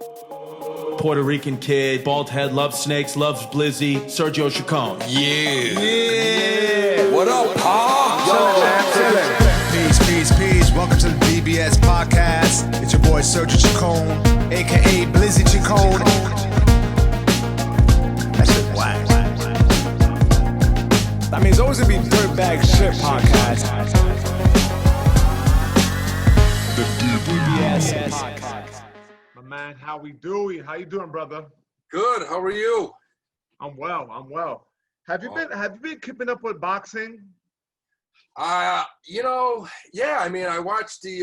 Puerto Rican kid, bald head, loves snakes, loves Blizzy, Sergio Chacon. Yeah. What up, Pa? Peace. Welcome to the DBS podcast. It's your boy Sergio Chacon, aka Blizzy Chacon. That shit whack. I mean, it's always gonna be Dirtbag Shit podcast. The DBS podcast. My man, Howie Dewey. How you doing, brother? Good. How are you? I'm well. Have you been keeping up with boxing? Yeah. I mean, I watched the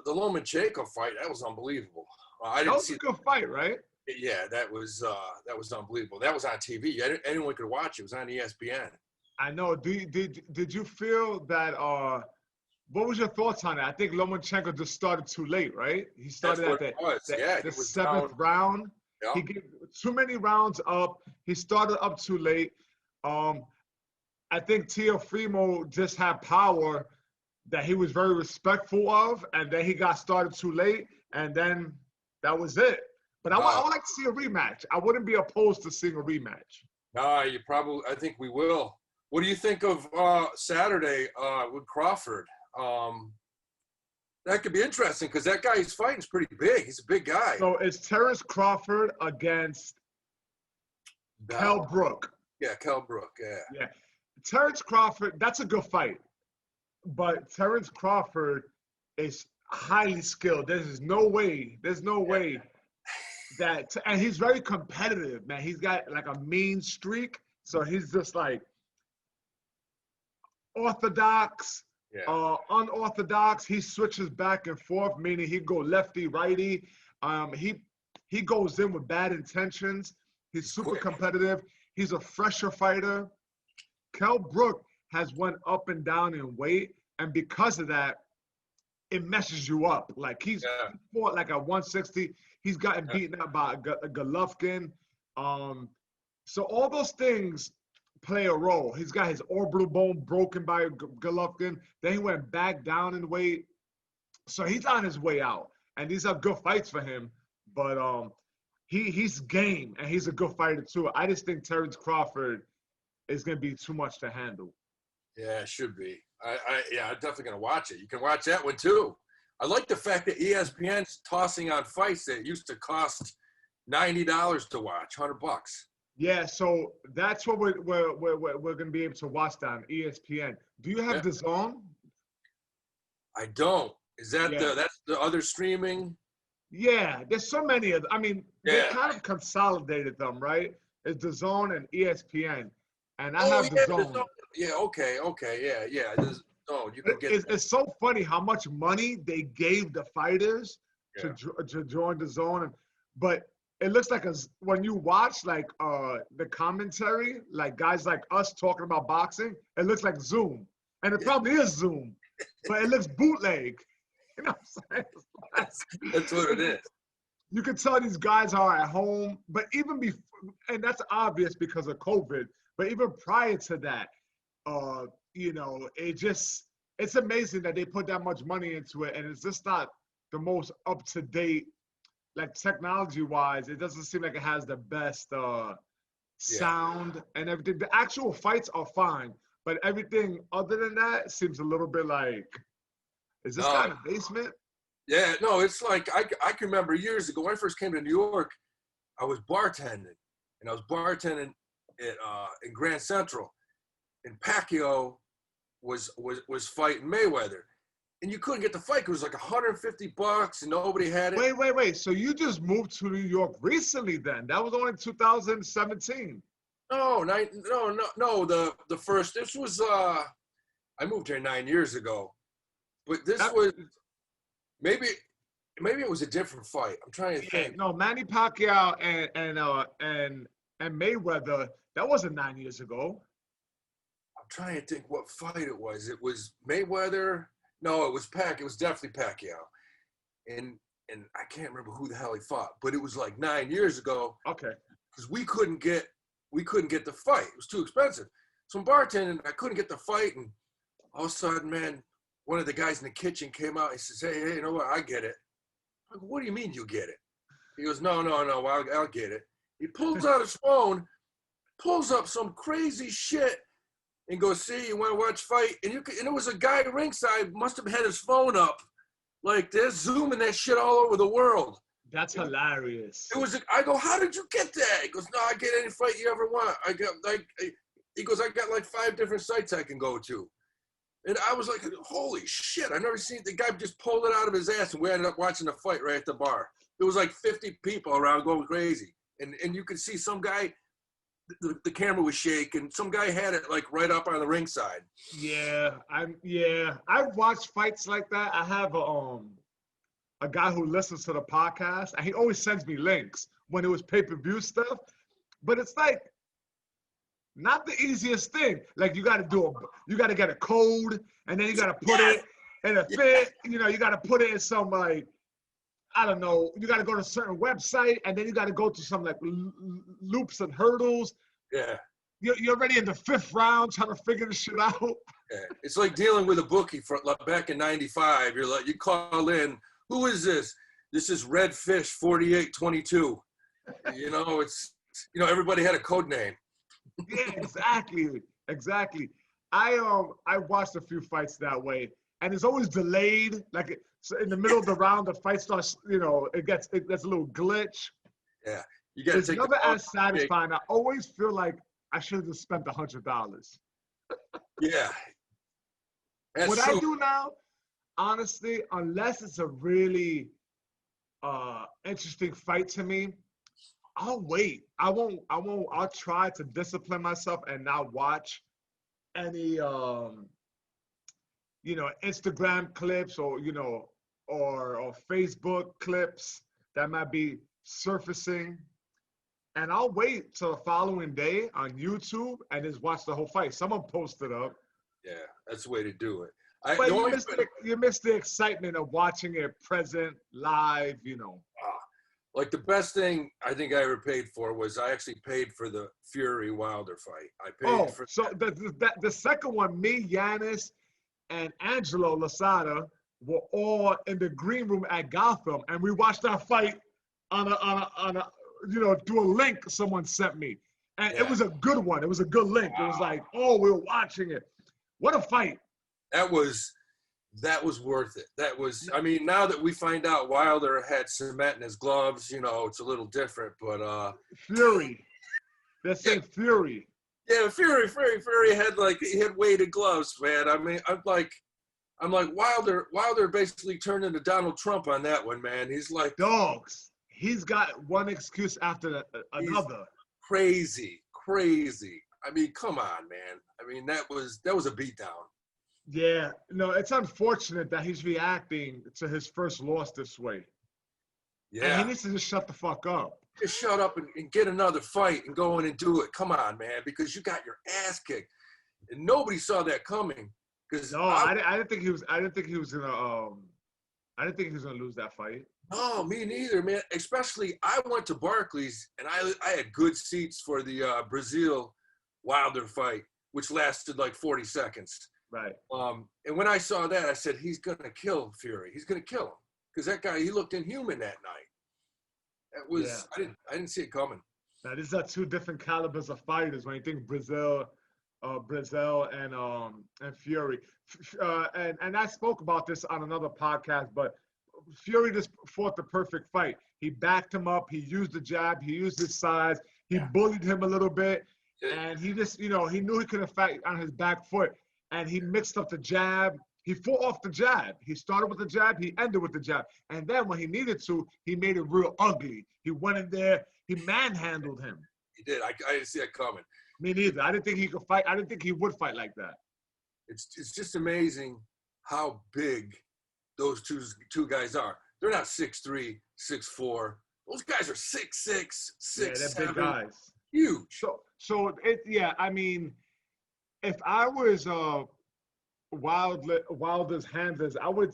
Lomachenko fight. That was unbelievable. I didn't see a good fight, right? Yeah, that was unbelievable. That was on TV. Anyone could watch it. It was on ESPN. I know. Did you feel that? What was your thoughts on it? I think Lomachenko just started too late, right? He started at the seventh round. Yeah. He gave too many rounds up. He started up too late. I think Teofimo just had power that he was very respectful of, and then he got started too late, and then that was it. But I would like to see a rematch. I wouldn't be opposed to seeing a rematch. I think we will. What do you think of Saturday with Crawford? That could be interesting because that guy he's fighting is pretty big. He's a big guy. So it's Terrence Crawford against Kell Brook. Yeah, Kell Brook, yeah. Terrence Crawford, that's a good fight. But Terrence Crawford is highly skilled. There's no way that, and he's very competitive, man. He's got like a mean streak. So he's just like orthodox, unorthodox. He switches back and forth, meaning he go lefty, righty. He goes in with bad intentions. He's super competitive. He's a fresher fighter. Kell Brook has went up and down in weight, and because of that, it messes you up. Like he fought like at 160. He's gotten beaten up by Golovkin. So all those things play a role. He's got his orbital bone broken by Golovkin. Then he went back down in weight. So he's on his way out. And these are good fights for him. But he's game, and he's a good fighter too. I just think Terrence Crawford is going to be too much to handle. Yeah, it should be. I'm definitely going to watch it. You can watch that one too. I like the fact that ESPN's tossing on fights that used to cost $90 to watch, $100. Yeah, so that's what we're going to be able to watch on ESPN. Do you have DAZN? I don't. Is that that's the other streaming? Yeah, there's so many of them. I mean, they kind of consolidated them, right? It's DAZN and ESPN. And I have DAZN. Yeah, okay, yeah. You can get it's so funny how much money they gave the fighters to join DAZN. But it looks like when you watch like the commentary, like guys like us talking about boxing, it looks like Zoom. And it probably is Zoom, but it looks bootleg. You know what I'm saying? That's what it is. You can tell these guys are at home, but even before, and that's obvious because of COVID, but even prior to that, it's amazing that they put that much money into it, and it's just not the most up-to-date, like technology-wise. It doesn't seem like it has the best sound and everything. The actual fights are fine, but everything other than that seems a little bit like, is this guy in the basement? Yeah, no, it's like I can remember years ago when I first came to New York, I was bartending, and I was bartending in Grand Central, and Pacquiao was fighting Mayweather, and you couldn't get the fight. It was like $150, and nobody had it. Wait. So you just moved to New York recently? Then that was only 2017. No. The first. This was I moved here 9 years ago, but this was maybe it was a different fight. I'm trying to think. No, Manny Pacquiao and Mayweather. That wasn't 9 years ago. I'm trying to think what fight it was. It was Mayweather. No, it was It was definitely Pacquiao, and I can't remember who the hell he fought, but it was like 9 years ago. Okay. Because we couldn't get the fight. It was too expensive. So I'm bartending. I couldn't get the fight, and all of a sudden, man, one of the guys in the kitchen came out. He says, "Hey, you know what? I get it." I'm like, "What do you mean you get it?" He goes, no, I'll get it. He pulls out his phone, pulls up some crazy shit, and goes, see, you want to watch fight? And it was a guy ringside, must have had his phone up like this, zooming that shit all over the world. That's hilarious. I go, how did you get that? He goes, no, I get any fight you ever want. He goes, I got like 5 different sites I can go to. And I was like, holy shit, I've never seen, the guy just pulled it out of his ass, and we ended up watching the fight right at the bar. There was like 50 people around going crazy. And you could see some guy, the camera was shaking. Some guy had it like right up on the ringside. Yeah, I've watched fights like that. I have a guy who listens to the podcast, and he always sends me links when it was pay-per-view stuff. But it's like not the easiest thing. Like you got to get a code, and then you got to put it in a fit. You know, you got to put it in some like, I don't know, you got to go to a certain website, and then you got to go to some like loops and hurdles. Yeah. You're already in the 5th round trying to figure this shit out. Yeah. It's like dealing with a bookie back in '95. You're like, you call in, who is this? This is Redfish 4822. You know, everybody had a code name. Yeah, exactly. I watched a few fights that way, and it's always delayed. Like so in the middle of the round, the fight starts. You know, it gets a little glitch. Yeah, you got to take. It's never as satisfying. I always feel like I should have just spent $100. Yeah. What I do now, honestly, unless it's a really interesting fight to me, I'll wait. I'll try to discipline myself and not watch any Instagram clips or or Facebook clips that might be surfacing. And I'll wait till the following day on YouTube and just watch the whole fight. Someone posted up. Yeah, that's the way to do it. But you miss the excitement of watching it present, live, Like the best thing I think I ever paid for was I actually paid for the Fury Wilder fight. I paid for. So the second one, me, Giannis, and Angelo Lasada were all in the green room at Gotham, and we watched that fight on a through a link someone sent me, and it was a good one. It was a good link. Wow. It was like, oh, we were watching it. What a fight! That was worth it. That was, I mean, now that we find out Wilder had cement in his gloves, it's a little different, but Fury. They're saying Fury. Yeah, Fury had he had weighted gloves, man. I mean, I'm like Wilder basically turned into Donald Trump on that one, man. He's like dogs. He's got one excuse after another. Crazy. I mean, come on, man. I mean, that was a beatdown. Yeah, no, it's unfortunate that he's reacting to his first loss this way. Yeah. And he needs to just shut the fuck up. Just shut up and get another fight and go in and do it. Come on, man, because you got your ass kicked. And nobody saw that coming. No, I didn't think he was gonna lose that fight. No, me neither, man. Especially I went to Barclays and I had good seats for the Brazil Wilder fight, which lasted like 40 seconds. Right. And when I saw that, I said, he's going to kill Fury. He's going to kill him. Because that guy, he looked inhuman that night. That was, I didn't see it coming. Now, these are 2 different calibers of fighters when you think Brazil and Fury. And I spoke about this on another podcast, but Fury just fought the perfect fight. He backed him up. He used the jab. He used his size. He bullied him a little bit. And he just, he knew he could fight on his back foot. And he mixed up the jab. He fought off the jab. He started with the jab. He ended with the jab. And then when he needed to, he made it real ugly. He went in there. He manhandled him. He did. I didn't see that coming. Me neither. I didn't think he could fight. I didn't think he would fight like that. It's just amazing how big those two guys are. They're not 6'3", 6'4". Those guys are 6'6", 6'7". Yeah, they're big guys. Huge. So I mean, if I was Wilder's handlers, I would,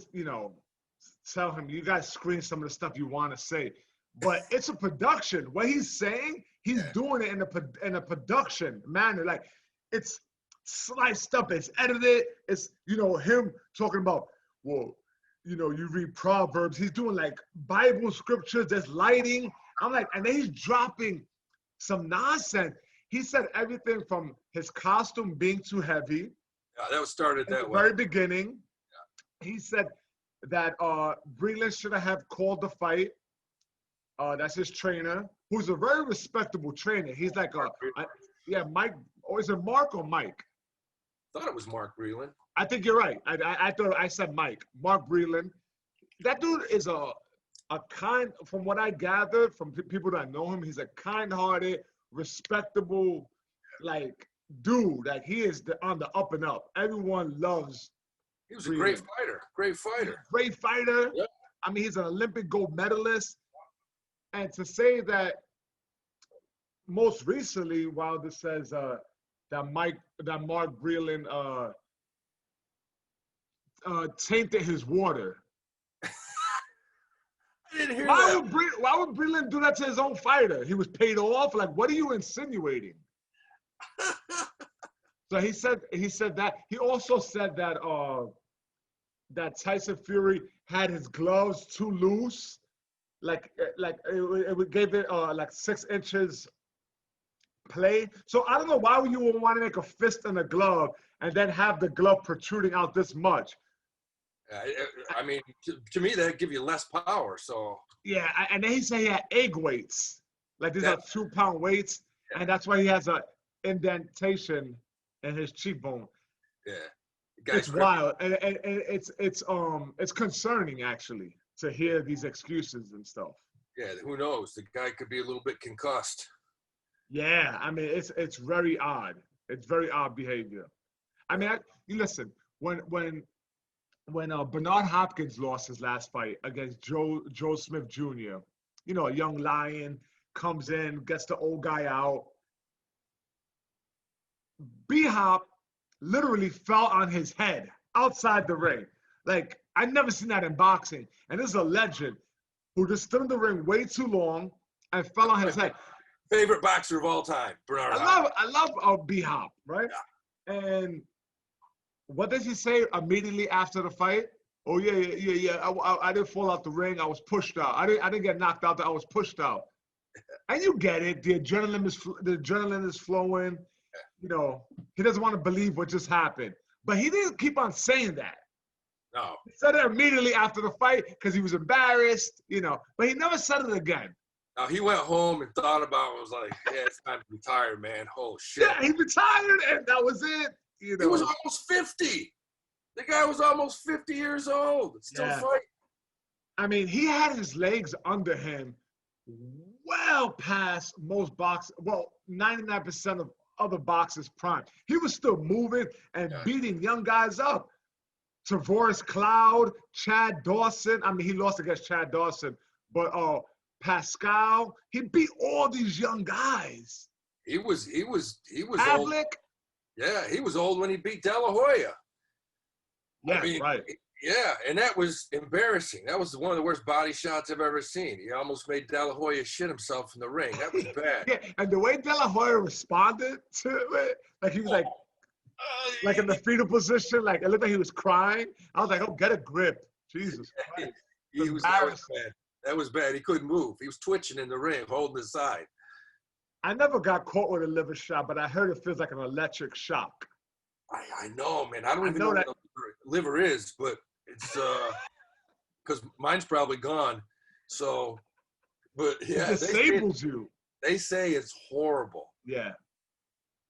tell him, you guys screen some of the stuff you want to say. But it's a production. What he's saying, he's doing it in a production manner. Like, it's sliced up, it's edited. It's, him talking about, well, you read Proverbs. He's doing like Bible scriptures, there's lighting. I'm like, and then he's dropping some nonsense. He said everything from his costume being too heavy. Yeah, that was started At that the way. very beginning. He said that Breland should have called the fight. That's his trainer, who's a very respectable trainer. He's like Mike. Or is it Mark or Mike? I thought it was Mark Breland. I think you're right. I thought I said Mike. Mark Breland. That dude is a kind, from what I gathered from people that know him, he's a kind-hearted, respectable, like, dude. Like, he is on the up and up. Everyone loves He was a Breland. great fighter. Great fighter. Great fighter. Yep. I mean, he's an Olympic gold medalist. And to say that most recently, Wilder says that Mark Breland tainted his water. I didn't hear Why that. would Breland do that to his own fighter? He was paid off. Like, what are you insinuating? So he said that. He also said that that Tyson Fury had his gloves too loose, like it gave it like 6 inches play. So I don't know why you would want to make a fist and a glove and then have the glove protruding out this much. I mean, to me, that'd give you less power. So Yeah, and then he said he had egg weights, like these are 2-pound weights, and that's why he has a indentation in his cheekbone. yeah, It's wild, and it's concerning actually to hear these excuses and stuff. Yeah, who knows? The guy could be a little bit concussed. Yeah, I mean it's very odd. It's very odd behavior. I mean, you listen, when Bernard Hopkins lost his last fight against Joe Smith Jr., a young lion comes in, gets the old guy out. B-Hop literally fell on his head outside the ring. Like, I've never seen that in boxing. And this is a legend who just stood in the ring way too long and fell on his head. Favorite boxer of all time, Bernard Hopkins. I love B-Hop, right? Yeah. And what does he say immediately after the fight? Oh, yeah. I didn't fall out the ring. I was pushed out. I didn't get knocked out. I was pushed out. And you get it. The adrenaline is flowing. He doesn't want to believe what just happened. But he didn't keep on saying that. No. He said it immediately after the fight because he was embarrassed, But he never said it again. Now, he went home and thought about it. Was like, yeah, it's time to retire, man. Oh, shit. Yeah, he retired, and that was it. He was almost 50. The guy was almost 50 years old. Still fighting. I mean, he had his legs under him well past most boxers. Well, 99% of other boxers' prime. He was still moving and beating young guys up. Tavoris Cloud, Chad Dawson. I mean, he lost against Chad Dawson, but Pascal. He beat all these young guys. He was Pavlik. old. Yeah, he was old when he beat De La Hoya. Yeah, right. Yeah, and that was embarrassing. That was one of the worst body shots I've ever seen. He almost made De La Hoya shit himself in the ring. That was bad. Yeah, and the way De La Hoya responded to it, like he was like in the fetal position, like it looked like he was crying. I was like, oh, get a grip. Jesus Christ. That was bad. He couldn't move. He was twitching in the ring, holding his side. I never got caught with a liver shot, but I heard it feels like an electric shock. I know, man. I don't even know what liver is, but it's because mine's probably gone. So, but yeah, it disables you. They say it's horrible. Yeah.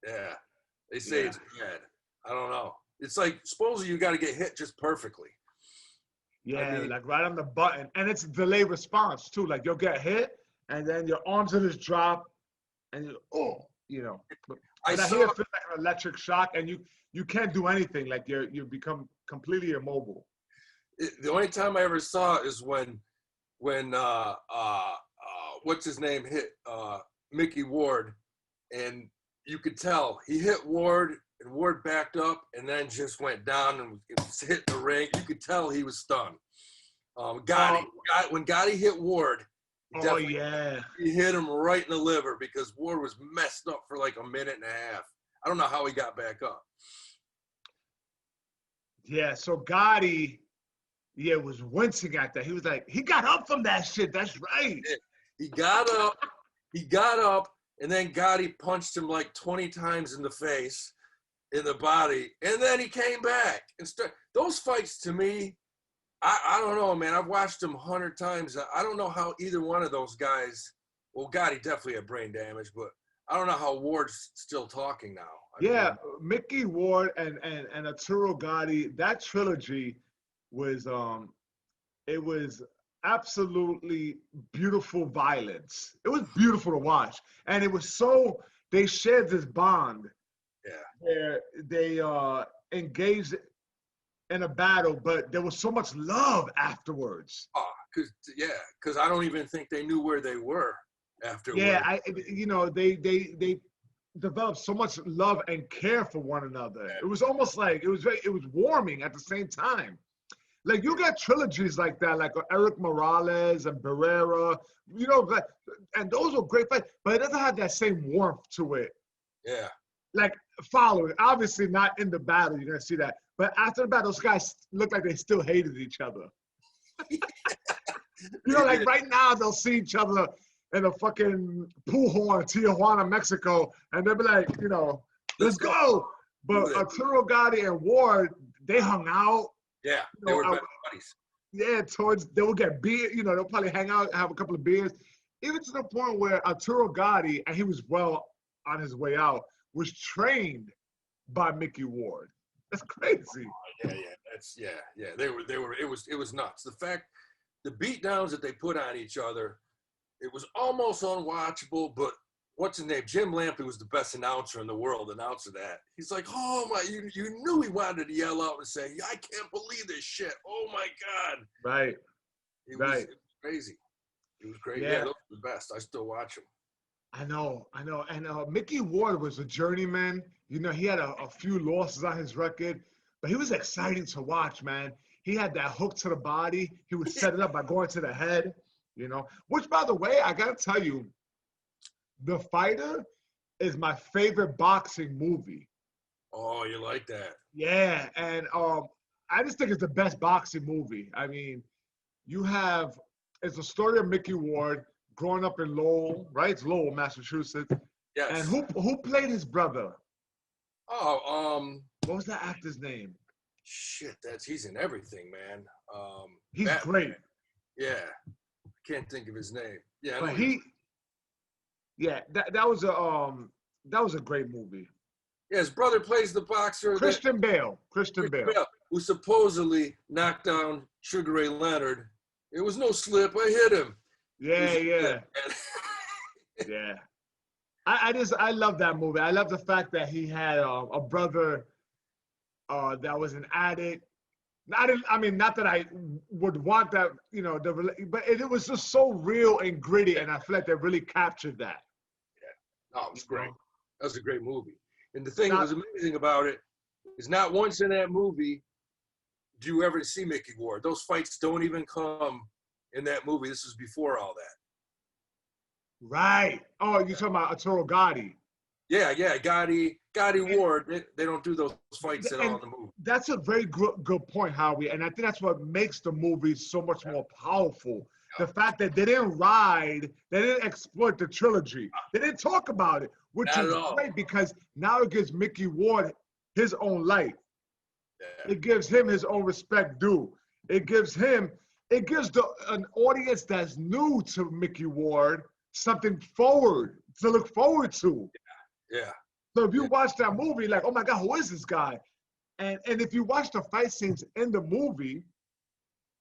Yeah. They say it's bad. I don't know. It's like supposedly you got to get hit just perfectly. Yeah, I mean, like right on the button, and it's delay response too. Like you'll get hit, and then your arms will just drop, and But I hear it feels like an electric shock, and you can't do anything. Like you become completely immobile. The only time I ever saw it is when what's his name hit Mickey Ward, and you could tell he hit Ward, and Ward backed up, and then just went down and was hit the ring. You could tell he was stunned. When Gotti hit Ward, he hit him right in the liver because Ward was messed up for like a minute and a half. I don't know how he got back up. Yeah, so Gotti, Yeah, was wincing at that. He was like, he got up from that shit. That's right. He got up, and then Gotti punched him like 20 times in the face, in the body, and then he came back. And those fights, to me, I don't know, man. I've watched them 100 times. I don't know how either one of those guys, well, Gotti definitely had brain damage, but I don't know how Ward's still talking now. Yeah, Mickey Ward and Arturo Gotti, that trilogy was it was absolutely beautiful violence. It was beautiful to watch. And it was so, they shared this bond. Yeah. Where they engaged in a battle, but there was so much love afterwards. Oh, because I don't even think they knew where they were afterwards. Yeah, they developed so much love and care for one another. It was almost like it was warming at the same time. Like you got trilogies like that, like Eric Morales and Barrera, and those were great fights, but it doesn't have that same warmth to it. Yeah. Like following, obviously not in the battle, you're gonna see that. But after the battle, those guys look like they still hated each other. Like right now they'll see each other in a fucking pool hall in Tijuana, Mexico, and they'll be like, let's go. But Arturo Gotti and Ward, they hung out. Yeah, they were best buddies. Yeah, they will get beer, they'll probably hang out, have a couple of beers. Even to the point where Arturo Gotti, and he was well on his way out, was trained by Mickey Ward. That's crazy. Yeah. They were. It was nuts. The fact, the beatdowns that they put on each other, it was almost unwatchable. But what's his name? Jim Lampley was the best announcer in the world. Announcer that. He's like, oh my! You knew he wanted to yell out and say, I can't believe this shit. Oh my God. Right. It was crazy. It was crazy. Yeah, those were the best. I still watch them. I know. And Mickey Ward was a journeyman. He had a few losses on his record, but he was exciting to watch, man. He had that hook to the body. He would set it up by going to the head, Which, by the way, I got to tell you, The Fighter is my favorite boxing movie. Oh, you like that? Yeah, and I just think it's the best boxing movie. I mean, it's the story of Mickey Ward growing up in Lowell, right? It's Lowell, Massachusetts. Yes. And who played his brother? Oh, what was that actor's name? Shit, he's in everything, man. He's great. Yeah, I can't think of his name. Yeah, but that was a great movie. Yeah, his brother plays the boxer. Christian Bale, who supposedly knocked down Sugar Ray Leonard. It was no slip. I hit him. Yeah. Yeah. I love that movie. I love the fact that he had a brother that was an addict. Not that I would want that, but it was just so real and gritty, and I feel like they really captured that. Yeah. No, it was great. That was a great movie. And the thing that was amazing about it is not once in that movie do you ever see Mickey Ward. Those fights don't even come in that movie. This was before all that. Right. Oh, you're talking about Arturo Gotti. Yeah. Gotti Ward, they don't do those fights at all in the movie. That's a very good point, Howie. And I think that's what makes the movie so much more powerful. The fact that they didn't exploit the trilogy. They didn't talk about it, which is great because now it gives Mickey Ward his own light. Yeah. It gives him his own respect due. It gives an audience that's new to Mickey Ward something to look forward to. Yeah. So if you watch that movie, like, oh my God, who is this guy? And if you watch the fight scenes in the movie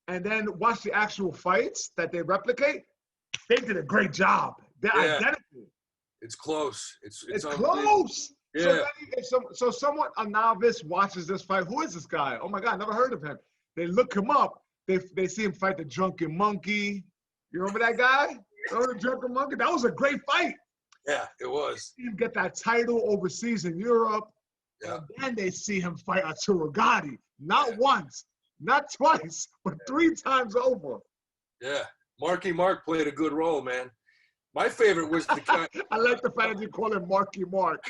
and then watch the actual fights that they replicate, they did a great job. They're identical. It's close. It's close. Yeah. So a novice watches this fight. Who is this guy? Oh my God, never heard of him. They look him up. They see him fight the Drunken Monkey. You remember that guy? Remember the Drunken Monkey? That was a great fight. Yeah, it was. See him get that title overseas in Europe. Yeah. And then they see him fight Arturo Gotti. Not once, not twice, but 3 times over. Yeah. Marky Mark played a good role, man. My favorite was the guy. I like the fact that you call him Marky Mark.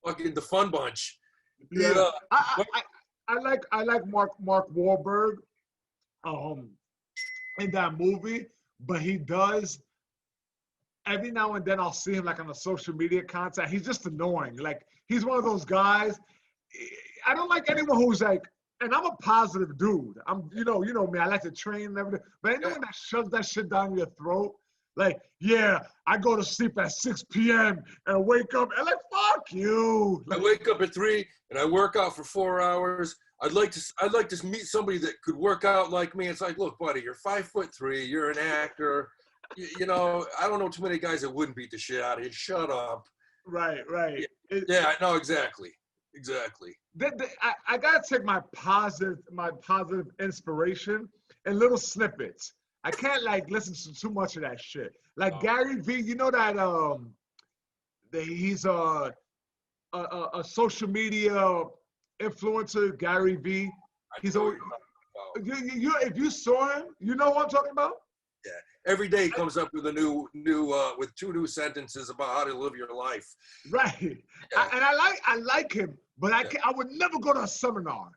Fucking the Fun Bunch. Yeah. I like Mark Wahlberg, in that movie, but he does. Every now and then I'll see him like on a social media content. He's just annoying. Like he's one of those guys. I don't like anyone who's like, and I'm a positive dude. You know me. I like to train and everything. But anyone that shoves that shit down your throat, like, yeah, I go to sleep at 6 p.m. and wake up and like, fuck you. I wake up at 3 and I work out for 4 hours. I'd like to meet somebody that could work out like me. It's like, look, buddy, you're 5'3", you're an actor. You know, I don't know too many guys that wouldn't beat the shit out of you. Shut up. Right. Yeah, no, exactly. I gotta take my positive inspiration in little snippets. I can't like listen to too much of that shit. Like Gary Vee, you know that he's a social media influencer, Gary Vee. He's always, if you saw him, you know what I'm talking about? Yeah. Every day he comes up with a with 2 new sentences about how to live your life. Right. Yeah. I like him, but I would never go to a seminar.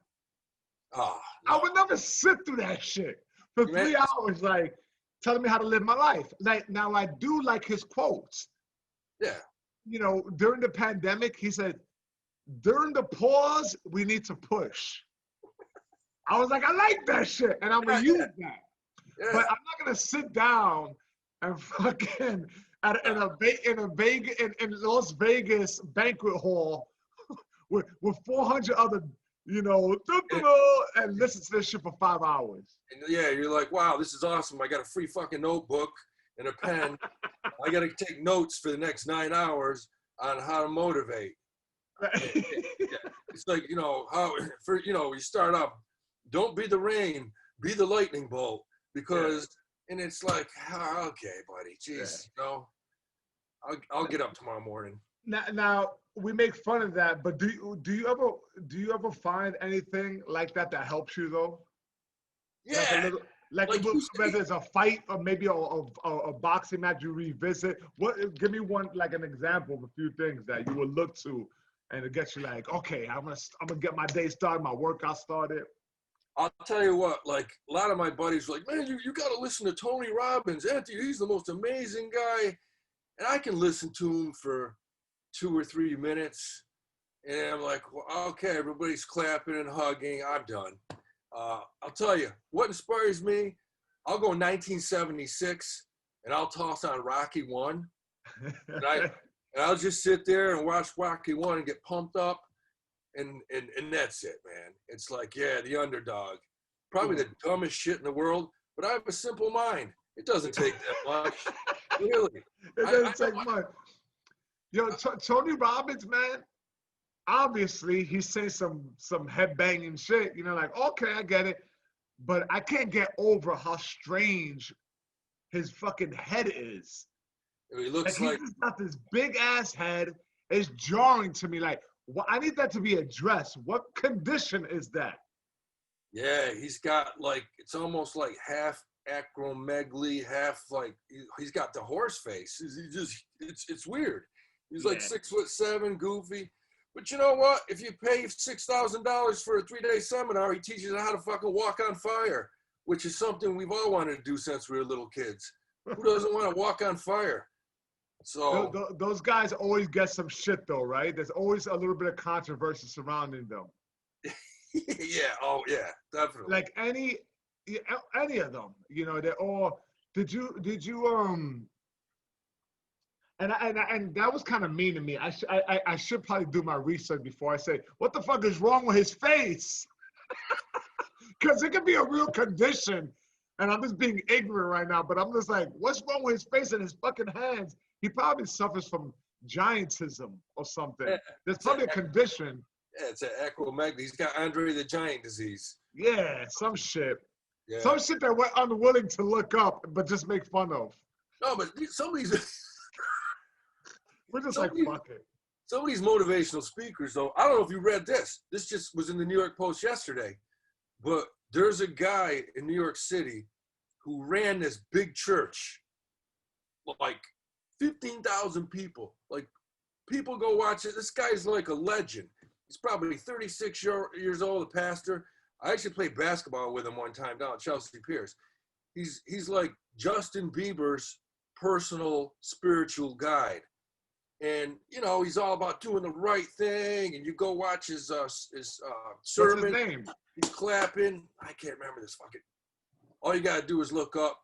Oh, no. I would never sit through that shit for 3 hours, like telling me how to live my life. Like now, I do like his quotes. Yeah. You know, during the pandemic, he said, "During the pause, we need to push." I was like, I like that shit, and I'm gonna use that. Yeah. But I'm not gonna sit down and fucking in Las Vegas banquet hall with 400 other, and listen to this shit for 5 hours. And yeah, you're like, wow, this is awesome. I got a free fucking notebook and a pen. I got to take notes for the next 9 hours on how to motivate. Yeah. It's like, you start up, don't be the rain, be the lightning bolt. Because, and it's like, okay, buddy, jeez, I'll get up tomorrow morning. Now we make fun of that, but do you ever find anything like that helps you though? Yeah. Like whether it's a fight or maybe a boxing match you revisit. Give me one, like an example of a few things that you would look to, and it gets you like, okay, I'm gonna get my day started, my workout started. I'll tell you what, like a lot of my buddies were like, man, you got to listen to Tony Robbins. Anthony, he's the most amazing guy. And I can listen to him for 2 or 3 minutes. And I'm like, well, okay, everybody's clapping and hugging. I'm done. I'll tell you, what inspires me, I'll go 1976 and I'll toss on Rocky 1. And I'll just sit there and watch Rocky 1 and get pumped up. And that's it, man. It's like, yeah, the underdog. Probably the dumbest shit in the world, but I have a simple mind. It doesn't take that much. Really. It doesn't take much. Tony Robbins, man, obviously he's saying some head-banging shit. Like, okay, I get it. But I can't get over how strange his fucking head is. He looks like he's got this big-ass head. It's jarring to me, like, well, I need that to be addressed. What condition is that? Yeah, he's got like, it's almost like half acromegaly, half like, he's got the horse face. It's weird. He's like 6'7", goofy. But you know what? If you pay $6,000 for a 3-day seminar, he teaches you how to fucking walk on fire, which is something we've all wanted to do since we were little kids. Who doesn't want to walk on fire? So those guys always get some shit though, right? There's always a little bit of controversy surrounding them. Yeah. Oh yeah, definitely. Like any of them, they're all. Did you and that was kind of mean to me. I should probably do my research before I say what the fuck is wrong with his face, because it could be a real condition, and I'm just being ignorant right now. But I'm just like, what's wrong with his face and his fucking hands? He probably suffers from giantism or something. Yeah, there's probably a condition. Yeah, it's an acromegaly. He's got Andre the Giant disease. Yeah, some shit. Yeah. Some shit that we're unwilling to look up, but just make fun of. No, but some of these... We're just like, fuck it. Some of these motivational speakers, though, I don't know if you read this. This just was in the New York Post yesterday. But there's a guy in New York City who ran this big church. Like 15,000 people. Like, people go watch it. This guy's like a legend. He's probably 36 years old, a pastor. I actually played basketball with him one time down at Chelsea Piers. He's like Justin Bieber's personal spiritual guide. And, you know, he's all about doing the right thing. And you go watch his sermon. What's his name? He's clapping. I can't remember this fucking. All you got to do is look up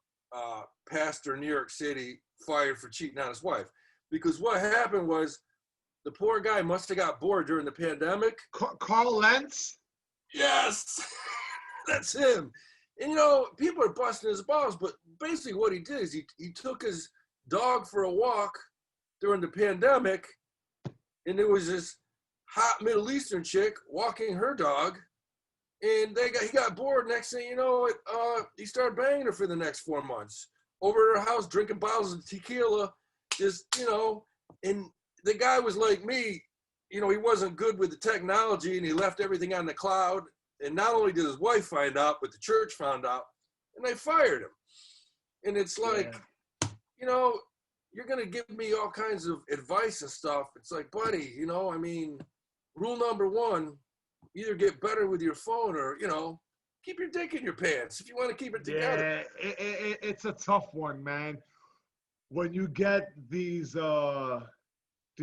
pastor in New York City fired for cheating on his wife. Because what happened was the poor guy must have got bored during the pandemic. Carl Lentz? Yes, that's him. And, you know, people are busting his balls. But basically what he did is he took his dog for a walk during the pandemic. And there was this hot Middle Eastern chick walking her dog. And he got bored. Next thing you know, he started banging her for the next 4 months. Over at her house, drinking bottles of tequila. Just, you know, and the guy was like me. You know, he wasn't good with the technology, and he left everything on the cloud. And not only did his wife find out, but the church found out, and they fired him. And it's like, you know, you're going to give me all kinds of advice and stuff. It's like, buddy, you know, I mean, rule number one, either get better with your phone or, you know, keep your dick in your pants if you want to keep it together. Yeah, it's a tough one, man. When you get these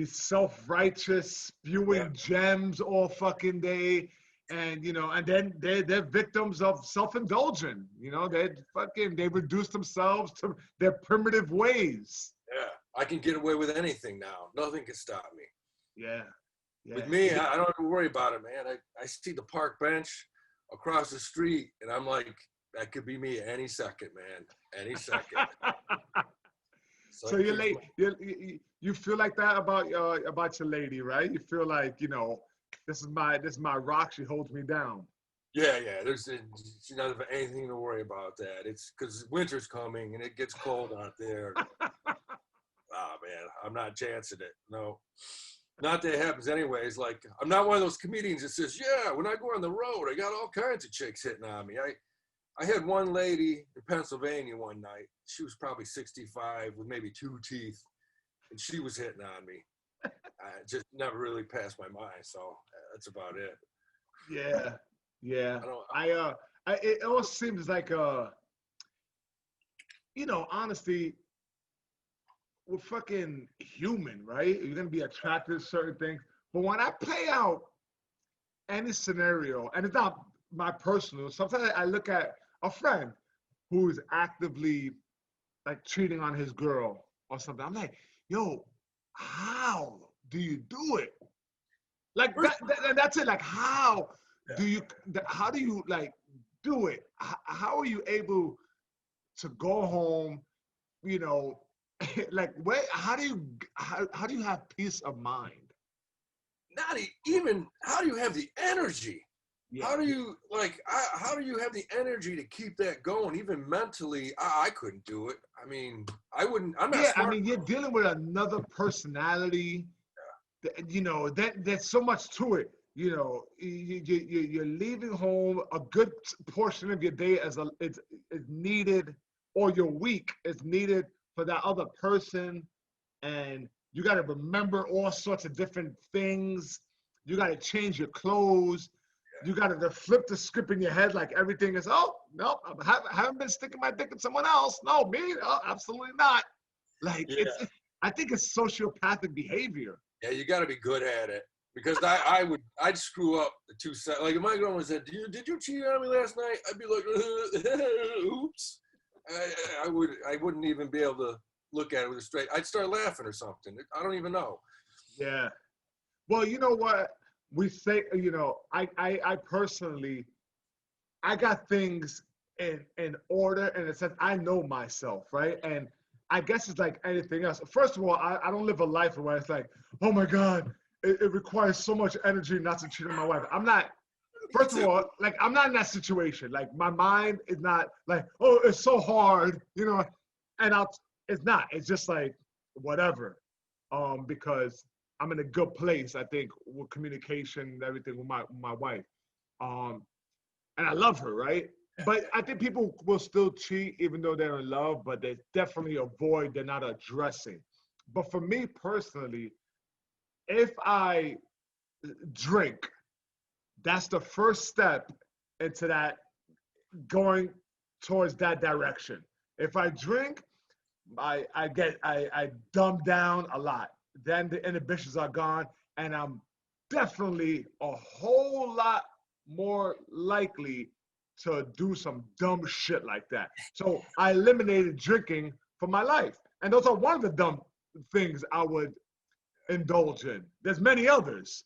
self-righteous spewing gems all fucking day, and you know, and then they're victims of self-indulgence. You know, they reduce themselves to their primitive ways. Yeah, I can get away with anything now. Nothing can stop me. Yeah. With me, I don't even worry about it, man. I see the park bench across the street, and I'm like, that could be me any second, man. Any second. So you're late. You feel like that about your lady, right? You feel like, you know, this is my rock. She holds me down. Yeah. She doesn't have anything to worry about that. It's because winter's coming and it gets cold out there. Man, I'm not chancing it. No, not that it happens anyways. Like, I'm not one of those comedians that says, yeah, when I go on the road, I got all kinds of chicks hitting on me. I had one lady in Pennsylvania one night. She was probably 65 with maybe 2 teeth, and she was hitting on me. I just never really passed my mind, so that's about it. Yeah. It all seems like you know, honestly, we're fucking human, right? You're gonna be attracted to certain things, but when I play out any scenario, and it's not my personal, sometimes I look at a friend who is actively like cheating on his girl or something. I'm like, yo, how do you do it? Like that's it. Like, how do you like do it? How are you able to go home? You know, like how do you have peace of mind? Not even. How do you have the energy? Yeah. How do you have the energy to keep that going? Even mentally, I couldn't do it. I mean, I wouldn't. I'm not. Yeah, smart. I mean, you're dealing with another personality. Yeah. You know, there's so much to it. You know, you're leaving home. A good portion of your day is needed, or your week is needed for that other person, and you got to remember all sorts of different things. You got to change your clothes. You got to flip the script in your head like everything is, oh, no, I haven't been sticking my dick in someone else. No, me? Oh, absolutely not. Like, I think it's sociopathic behavior. Yeah, you got to be good at it. Because I'd screw up the two sides. Like, if my girlfriend said, did you cheat on me last night? I'd be like, oops. I wouldn't even be able to look at it with a straight. I'd start laughing or something. I don't even know. Yeah. Well, you know what? We say, you know, I personally, I got things in order, and it says I know myself, right? And I guess it's like anything else. First of all, I don't live a life where it's like, oh my God, it requires so much energy not to cheat on my wife. I'm not, first of all, like, I'm not in that situation. Like, my mind is not like, oh, it's so hard, you know, and it's not. It's just like, whatever, because I'm in a good place, I think, with communication and everything with my wife. And I love her, right? But I think people will still cheat even though they're in love, but they definitely avoid, they're not addressing. But for me personally, if I drink, that's the first step into that, going towards that direction. If I drink, I dumb down a lot. Then the inhibitions are gone, and I'm definitely a whole lot more likely to do some dumb shit like that. So I eliminated drinking from my life. And those are one of the dumb things I would indulge in. There's many others.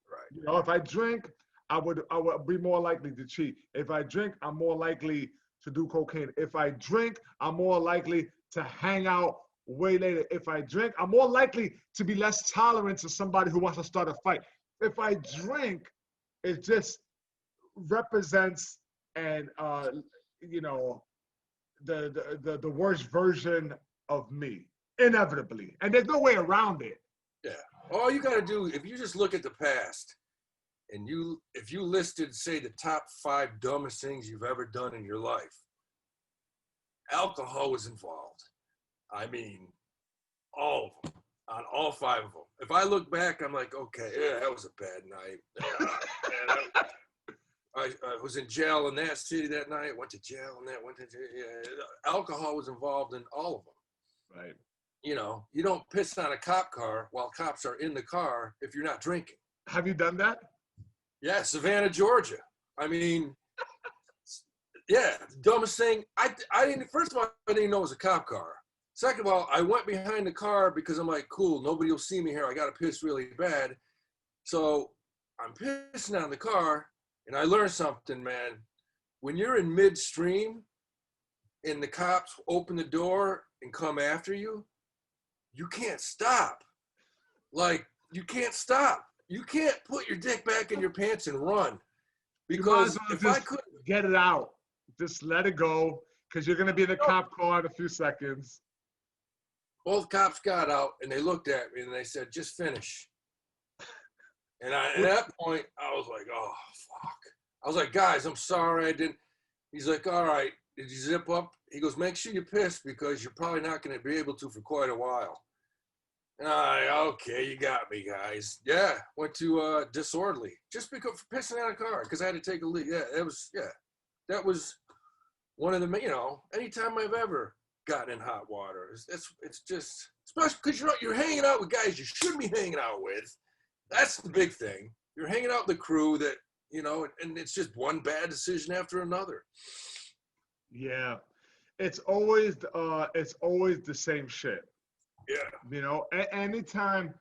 Right. You know, if I drink, I would be more likely to cheat. If I drink, I'm more likely to do cocaine. If I drink, I'm more likely to hang out way later. If I drink, I'm more likely to be less tolerant to somebody who wants to start a fight. If I drink, it just represents and you know, the worst version of me, inevitably, and there's no way around it. Yeah. All you got to do, if you just look at the past, and if you listed, say, the top 5 dumbest things you've ever done in your life, alcohol was involved. I mean, all of them, on all 5 of them. If I look back, I'm like, okay, yeah, that was a bad night. Yeah, I was in jail in that city that night. Went to jail and that. Alcohol was involved in all of them. Right. You know, you don't piss on a cop car while cops are in the car if you're not drinking. Have you done that? Yeah, Savannah, Georgia. I mean, yeah, the dumbest thing. I didn't. First of all, I didn't know it was a cop car. Second of all, I went behind the car because I'm like, cool, nobody will see me here. I got to piss really bad. So I'm pissing on the car. And I learned something, man. When you're in midstream and the cops open the door and come after you, you can't stop. Like, you can't stop. You can't put your dick back in your pants and run. Because if I could get it out, just let it go, because you're going to be in the cop car in a few seconds. Both cops got out and they looked at me and they said, just finish. And at that point, I was like, oh, fuck. I was like, guys, I'm sorry I didn't. He's like, all right, did you zip up? He goes, make sure you piss because you're probably not going to be able to for quite a while. And okay, you got me, guys. Yeah, went to disorderly just because for pissing out of a car because I had to take a leak. Yeah, that was one of the, you know, anytime I've ever gotten in hot water, it's just, especially because you're hanging out with guys you shouldn't be hanging out with. That's the big thing. You're hanging out with the crew that, you know, and it's just one bad decision after another. Yeah, it's always the same shit. Yeah. You know, anytime.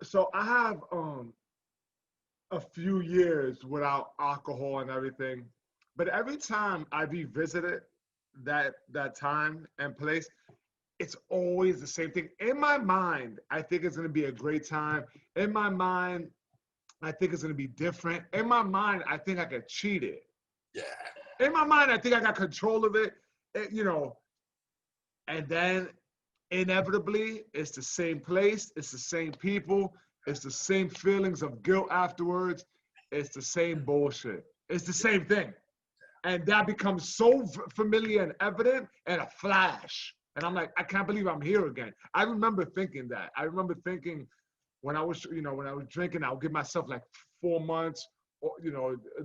So I have a few years without alcohol and everything, but every time I revisit it, that time and place, it's always the same thing. In my mind, I think it's going to be a great time. In my mind, I think it's going to be different. In my mind, I think I could cheat it. Yeah. In my mind, I think I got control of it, you know. And then inevitably, it's the same place. It's the same people. It's the same feelings of guilt afterwards. It's the same bullshit. It's the same thing. And that becomes so familiar and evident in a flash. And I'm like, I can't believe I'm here again. I remember thinking that. I remember thinking when I was, when I was drinking, I would give myself like 4 months, or,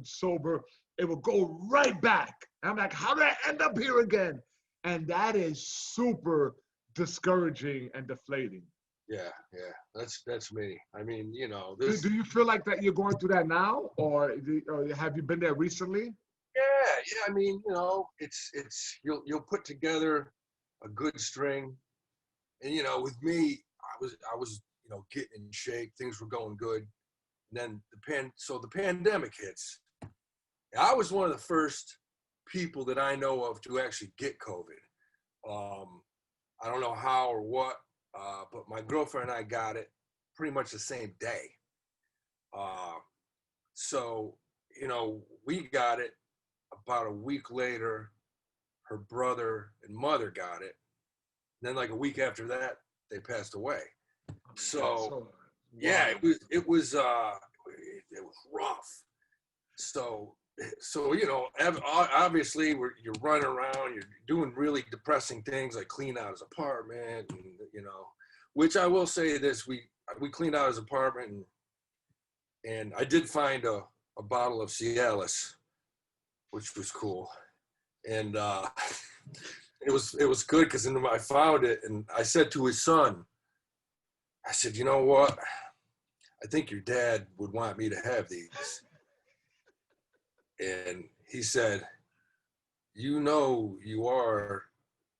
sober. It would go right back. And I'm like, how did I end up here again? And that is super discouraging and deflating. Yeah. That's me. I mean, Do you feel like that you're going through that now, or have you been there recently? Yeah. I mean, it's you'll put together a good string, and with me, I was getting in shape. Things were going good. And then the pandemic hits. I was one of the first people that I know of to actually get COVID. I don't know how or what, but my girlfriend and I got it pretty much the same day. So we got it. About a week later, her brother and mother got it. And then like a week after that, they passed away. So yeah, it was rough. So obviously you're running around, you're doing really depressing things like clean out his apartment, and which I will say this, we cleaned out his apartment, and I did find a bottle of Cialis which was cool. And it was good because then I found it, and I said to his son, I said, you know what? I think your dad would want me to have these. And he said, you know, you are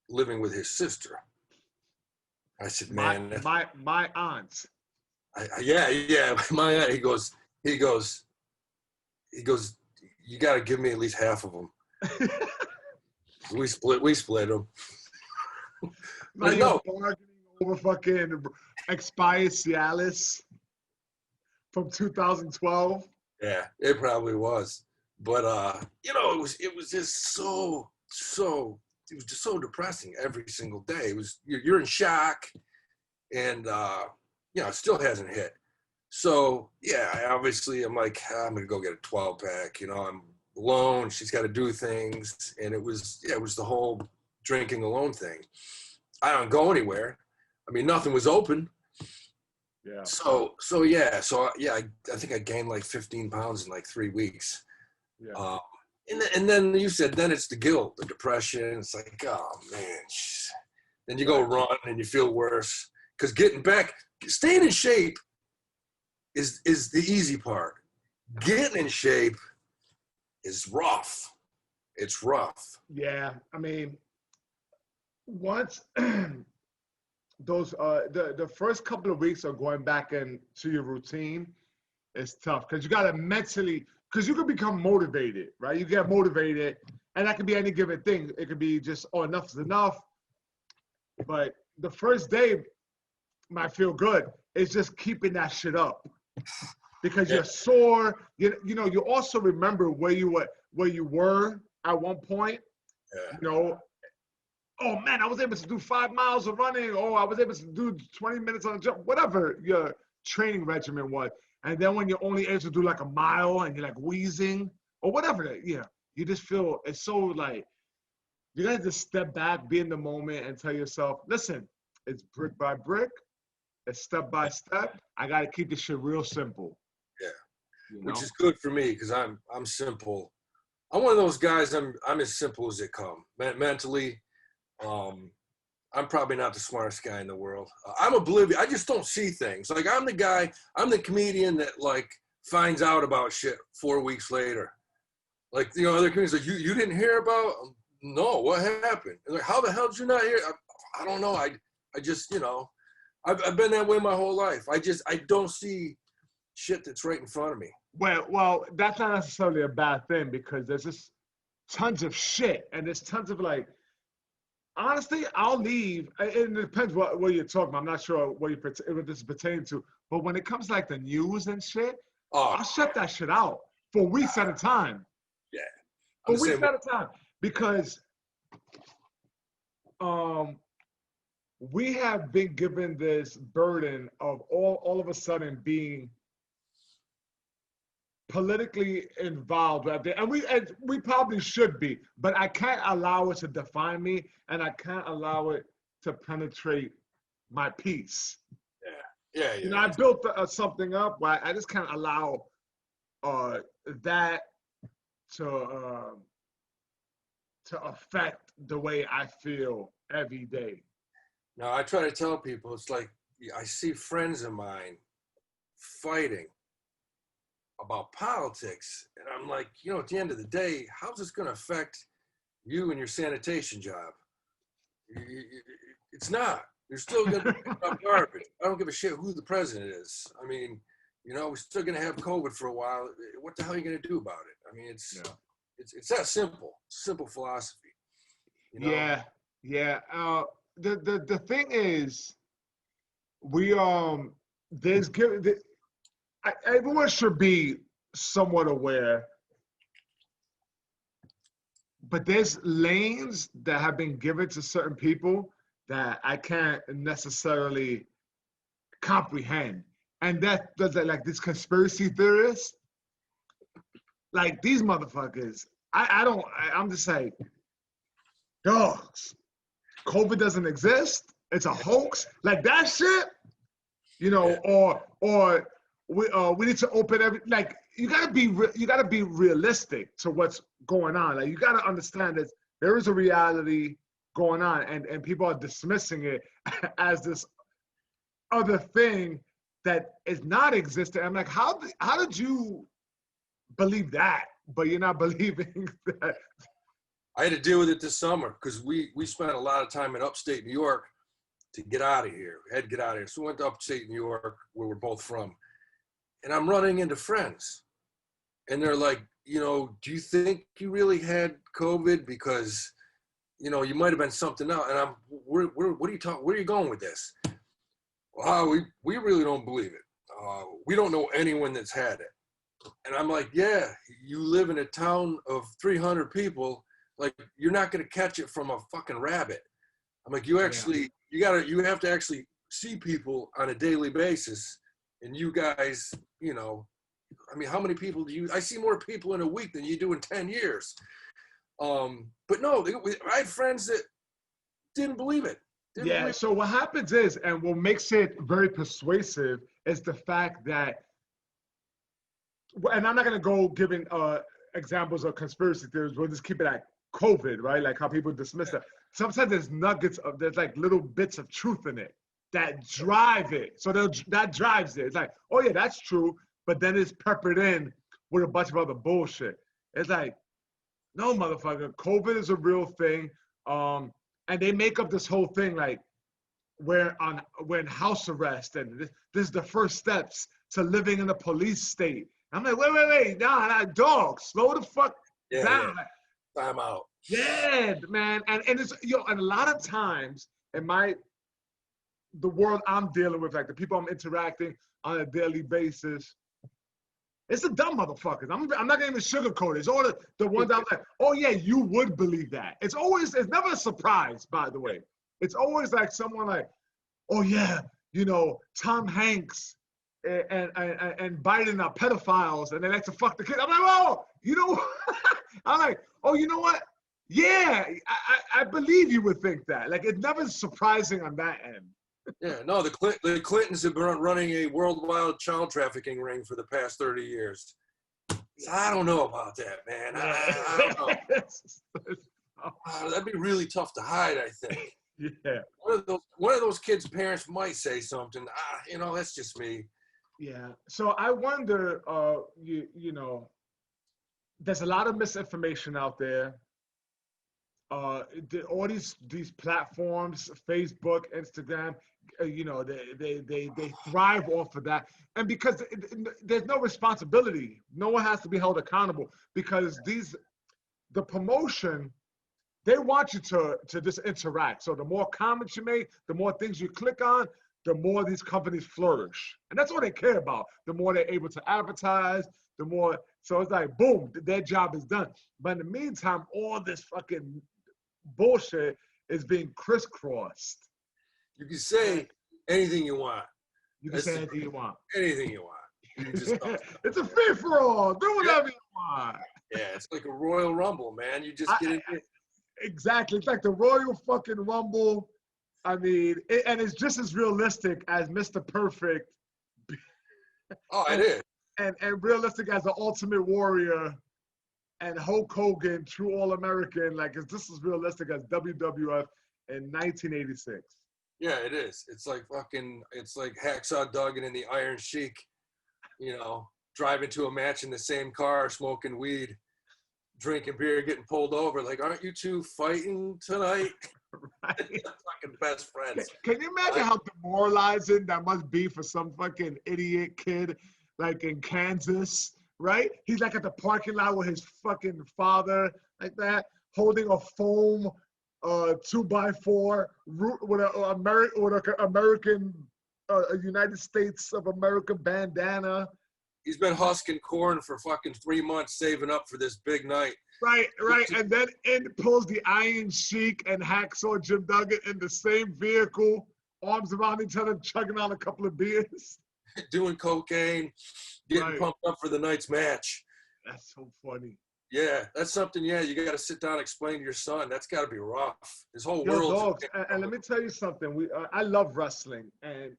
living with his sister. I said, man, my aunt. Yeah, my aunt. He goes, you got to give me at least half of them. we split them. Now you're bargaining over fucking expired Cialis from 2012. Yeah, it probably was. But you know, it was just so it was just so depressing every single day. It was you're in shock, and you know, it still hasn't hit. So yeah, I'm like, I'm gonna go get a 12-pack. You know, I'm alone. She's got to do things, and it was the whole drinking alone thing. I don't go anywhere. I mean, nothing was open. Yeah. So I think I gained like 15 pounds in like 3 weeks. Yeah. And then you said, then it's the guilt, the depression. It's like, oh man. Then you go run and you feel worse. Because staying in shape is the easy part. Getting in shape is rough. It's rough. Yeah. I mean, once those the first couple of weeks of going back into your routine is tough because you gotta mentally. Because you can become motivated, right? You get motivated, and that could be any given thing. It could be just, oh, enough is enough. But the first day might feel good. It's just keeping that shit up. Because you're sore. You know, you also remember where you were at one point. Yeah. You know, oh, man, I was able to do 5 miles of running. Oh, I was able to do 20 minutes on a jump. Whatever your training regimen was. And then when you're only able to do like a mile and you're like wheezing or whatever, you just feel it's so like you gotta just step back, be in the moment, and tell yourself, listen, it's brick by brick, it's step by step. I gotta keep this shit real simple. Yeah, you know? Which is good for me because I'm simple. I'm one of those guys. I'm as simple as it come mentally. I'm probably not the smartest guy in the world. I'm oblivious. I just don't see things. Like I'm the comedian that like finds out about shit 4 weeks later. Like, you know, other comedians like, you didn't hear about? No, what happened? And like, how the hell did you not hear? I don't know. I just, you know, I've been that way my whole life. I don't see shit that's right in front of me. Well, that's not necessarily a bad thing because there's just tons of shit and there's tons of like, honestly, I'll leave. It depends what you're talking about. I'm not sure what this is pertaining to. But when it comes to like the news and shit, I'll shut that shit out for weeks at a time. Yeah. For weeks at a time. Because we have been given this burden of all of a sudden being politically involved out there, and we probably should be, but I can't allow it to define me, and I can't allow it to penetrate my peace. Yeah. You know, I built something up where I just can't allow that to affect the way I feel every day. Now, I try to tell people, it's like I see friends of mine fighting about politics, and I'm like, you know, at the end of the day, how's this going to affect you and your sanitation job? It's not. You're still going to pick up garbage. I don't give a shit who the president is. I mean, you know, we're still going to have COVID for a while. What the hell are you going to do about it? I mean, it's that simple. Simple philosophy. You know? Yeah. The thing is, everyone should be somewhat aware, but there's lanes that have been given to certain people that I can't necessarily comprehend. And that's like this conspiracy theorists, like these motherfuckers, I'm just like, dogs, COVID doesn't exist. It's a hoax. Like that shit, you know, or we need to open like you gotta be realistic to what's going on. Like you gotta understand that there is a reality going on, and people are dismissing it as this other thing that is not existent. I'm like, how did you believe that, but you're not believing that? I had to deal with it this summer because we spent a lot of time in upstate New York to get out of here. We had to get out of here. So we went to upstate New York, where we're both from. And I'm running into friends. And they're like, do you think you really had COVID? Because, you might have been something else. And what are you talking, where are you going with this? Well, we really don't believe it. We don't know anyone that's had it. And I'm like, yeah, you live in a town of 300 people. Like, you're not going to catch it from a fucking rabbit. I'm like, you have to actually see people on a daily basis. And you guys, how many people I see more people in a week than you do in 10 years. But no, I had friends that didn't believe it. So what happens is, and what makes it very persuasive is the fact that, and I'm not going to go giving examples of conspiracy theories, we'll just keep it at COVID, right? Like how people dismiss that. Sometimes there's like little bits of truth in it that drive it. So that drives it. It's like, oh yeah, that's true. But then it's peppered in with a bunch of other bullshit. It's like, no, motherfucker, COVID is a real thing. And they make up this whole thing like we're in house arrest, and this is the first steps to living in a police state. I'm like, wait, nah, dog, slow the fuck down. Yeah. Time out. Yeah, man, and it's and a lot of times in the world I'm dealing with, like the people I'm interacting on a daily basis, it's the dumb motherfuckers. I'm not gonna even sugarcoat it. It's all the ones I'm like, oh yeah, you would believe that. It's never a surprise, by the way. It's always like someone like, oh yeah, Tom Hanks and Biden are pedophiles and they like to fuck the kid. I'm like, oh, I'm like, oh, you know what? Yeah, I believe you would think that. Like, it's never surprising on that end. Yeah, no, the Clintons have been running a worldwide child trafficking ring for the past 30 years. So I don't know about that, man. I don't know. That'd be really tough to hide, I think. Yeah. One of those kids' parents might say something. That's just me. Yeah. So I wonder, there's a lot of misinformation out there. All these platforms, Facebook, Instagram, they thrive off of that. And because there's no responsibility, no one has to be held accountable, because the promotion, they want you to just interact. So the more comments you make, the more things you click on, the more these companies flourish. And that's all they care about. The more they're able to advertise, the more, so it's like, boom, their job is done. But in the meantime, all this fucking bullshit is being crisscrossed. You can say anything you want. You can say anything you want. Anything you want. You just it's a free-for-all. Do whatever you want. Yeah, it's like a Royal Rumble, man. You just get in it. Exactly. It's like the Royal fucking Rumble. I mean, and it's just as realistic as Mr. Perfect. Oh, it is. And realistic as the Ultimate Warrior and Hulk Hogan, True All-American. Like, it's just as realistic as WWF in 1986. Yeah, it is. It's like Hacksaw Duggan and the Iron Sheik, driving to a match in the same car, smoking weed, drinking beer, getting pulled over. Like, aren't you two fighting tonight? Right. Fucking best friends. Can you imagine how demoralizing that must be for some fucking idiot kid, like in Kansas, right? He's like at the parking lot with his fucking father, like that, holding a foam 2x4 with an American United States of America bandana. He's been husking corn for fucking 3 months, saving up for this big night. Right. And then in pulls the Iron Sheik and Hacksaw Jim Duggan in the same vehicle, arms around each other, chugging on a couple of beers. Doing cocaine, getting pumped up for the night's match. That's so funny. Yeah, that's something, you got to sit down and explain to your son. That's got to be rough. His whole world. Dogs, and let me tell you something. I love wrestling. And,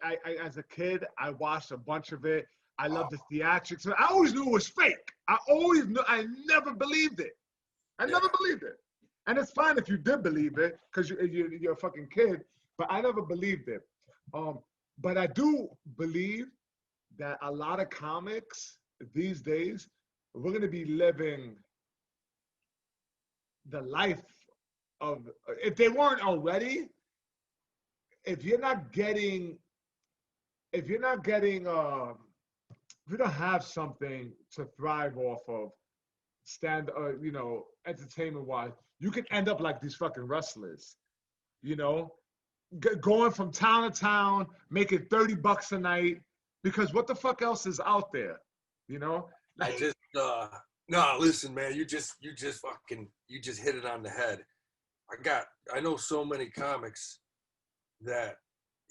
I as a kid, I watched a bunch of it. I love the theatrics. I always knew it was fake. I always knew. I never believed it. I never believed it. And it's fine if you did believe it because you're a fucking kid. But I never believed it. But I do believe that a lot of comics these days, we're going to be living the life of, if they weren't already, if you don't have something to thrive off of, entertainment wise, you can end up like these fucking wrestlers, going from town to town, making $30 a night, because what the fuck else is out there, I just no, listen, man, you just hit it on the head. I know so many comics that,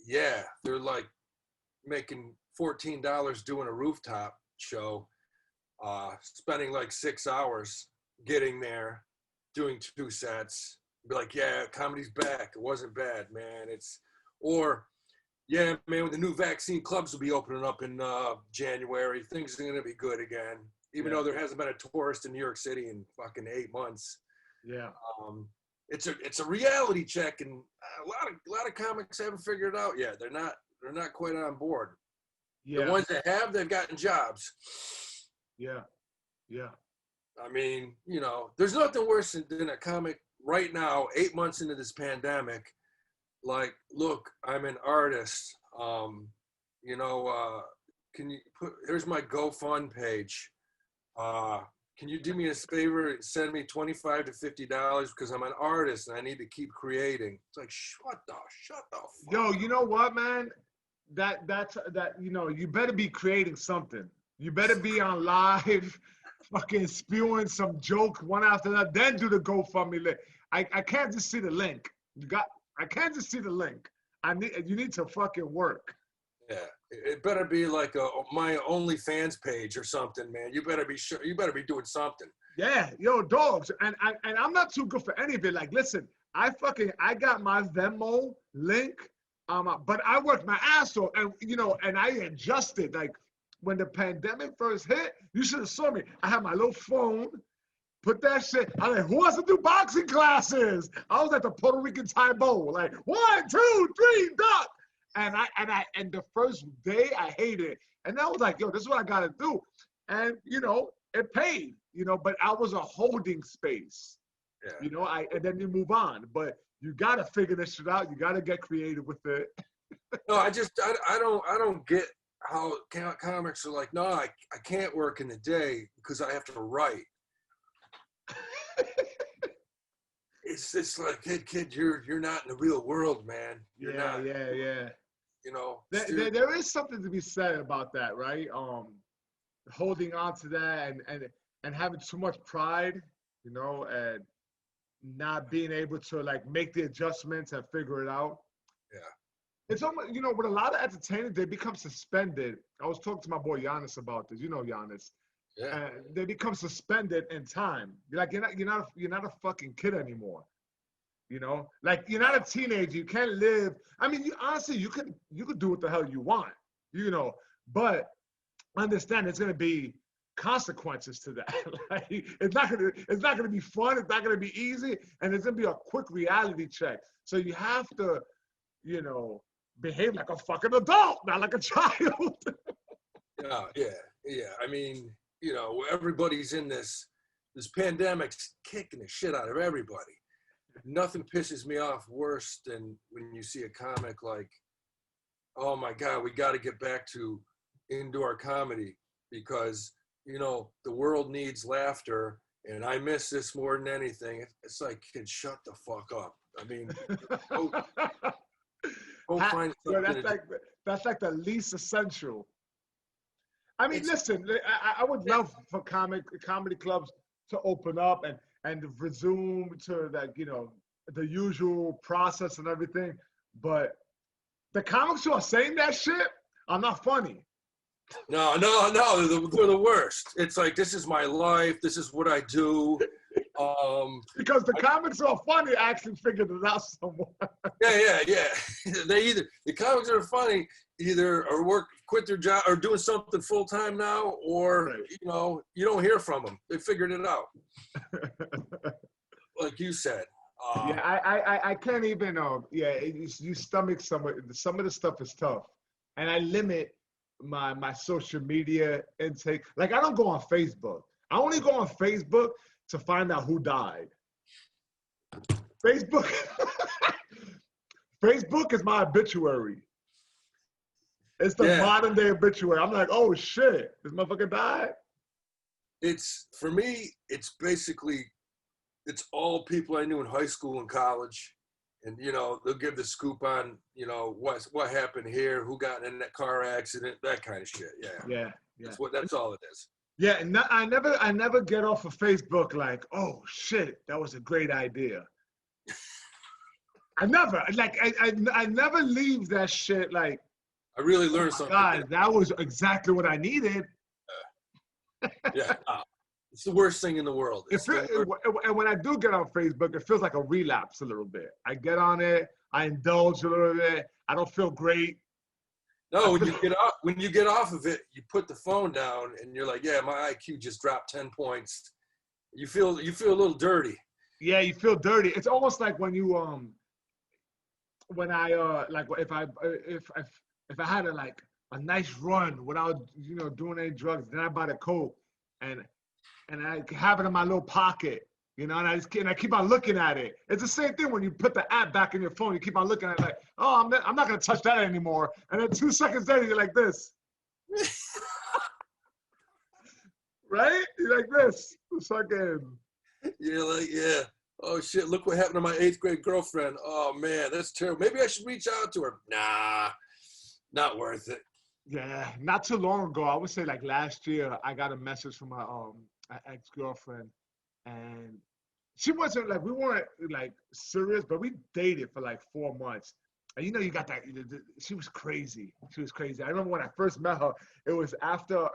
yeah, they're like making $14 doing a rooftop show, spending like 6 hours getting there, doing 2 sets, be like, yeah, comedy's back. It wasn't bad, man. Yeah, man, when the new vaccine clubs will be opening up in January, things are going to be good again, even though there hasn't been a tourist in New York City in fucking 8 months. Yeah. It's a reality check, and a lot of comics haven't figured it out yet. They're not quite on board. Yeah. The ones that have, they've gotten jobs. Yeah. Yeah. I mean, there's nothing worse than a comic right now, 8 months into this pandemic. Like, look, I'm an artist. Can you here's my GoFund page. Can you do me a favor and send me $25 to $50 because I'm an artist and I need to keep creating? It's like, shut the fuck. Yo, you know what, man? That's you better be creating something. You better be on live, fucking spewing some joke one after another, then do the GoFundMe link. I can't just see the link. I can't just see the link. You need to fucking work. Yeah, it better be like my OnlyFans page or something, man. You better be sure. You better be doing something. Yeah, yo, dogs, and I'm not too good for any of it. Like, listen, I got my Venmo link, but I worked my ass off, and I adjusted. Like, when the pandemic first hit, you should have saw me. I had my little phone. Put that shit. I was like, who wants to do boxing classes? I was at the Puerto Rican Thai Bowl, like 1, 2, 3, duck. And the first day I hated it. And I was like, yo, this is what I gotta do. And it paid, but I was a holding space. Yeah. And then you move on. But you gotta figure this shit out. You gotta get creative with it. No, I don't get how comics are like, no, I can't work in the day because I have to write. It's just like, kid, you're not in the real world, man. You're not. Yeah. There is something to be said about that, right? Holding on to that and having too much pride, and not being able to like make the adjustments and figure it out. Yeah. It's almost, with a lot of entertainers, they become suspended. I was talking to my boy Giannis about this. Giannis. Yeah. They become suspended in time. Like you're not a fucking kid anymore. Like you're not a teenager. You can't live. I mean, you could do what the hell you want. But understand there's gonna be consequences to that. Like, it's not gonna be fun. It's not gonna be easy, and it's gonna be a quick reality check. So you have to, behave like a fucking adult, not like a child. Yeah. I mean, everybody's in this pandemic's kicking the shit out of everybody. Nothing pisses me off worse than when you see a comic like, oh my God, we got to get back to indoor comedy because, the world needs laughter and I miss this more than anything. It's like, kid, shut the fuck up. I mean, go find something. That's like the least essential. I mean, listen, I would love for comedy clubs to open up and resume to like, the usual process and everything. But the comics who are saying that shit are not funny. No, they're the worst. It's like, this is my life. This is what I do. Because the comics who are funny actually figured it out somewhere. Yeah. The comics that are funny either quit their job or doing something full time now, or you don't hear from them. They figured it out. Like you said. I can't even. You stomach some of the stuff is tough, and I limit my social media intake. Like I don't go on Facebook. I only go on Facebook to find out who died. Facebook is my obituary. It's the modern day obituary. I'm like, oh shit, this motherfucker died. For me, it's basically, it's all people I knew in high school and college. And, they'll give the scoop on, what happened here, who got in that car accident, that kind of shit. Yeah. That's all it is. Yeah, and I never get off of Facebook like, oh shit, that was a great idea. I never leave that shit like. I really learned something. God, that was exactly what I needed. Yeah, it's the worst thing in the world. And when I do get on Facebook, it feels like a relapse a little bit. I get on it, I indulge a little bit. I don't feel great. No, when you get off of it, you put the phone down and you're like, yeah, my IQ just dropped 10 points. You feel a little dirty. Yeah, you feel dirty. It's almost like when you if I had a nice run without doing any drugs, then I buy the Coke and I have it in my little pocket, and I keep on looking at it. It's the same thing when you put the app back in your phone. You keep on looking at it like, oh, I'm not gonna touch that anymore. And then 2 seconds later, you're like this, right? You're like this. It's fucking. You're like, yeah. Oh shit! Look what happened to my 8th grade girlfriend. Oh man, that's terrible. Maybe I should reach out to her. Nah, not worth it. Yeah, not too long ago, I would say like last year, I got a message from my ex-girlfriend, and she wasn't like, we weren't like serious, but we dated for like 4 months. And you got that. She was crazy. I remember when I first met her, it was after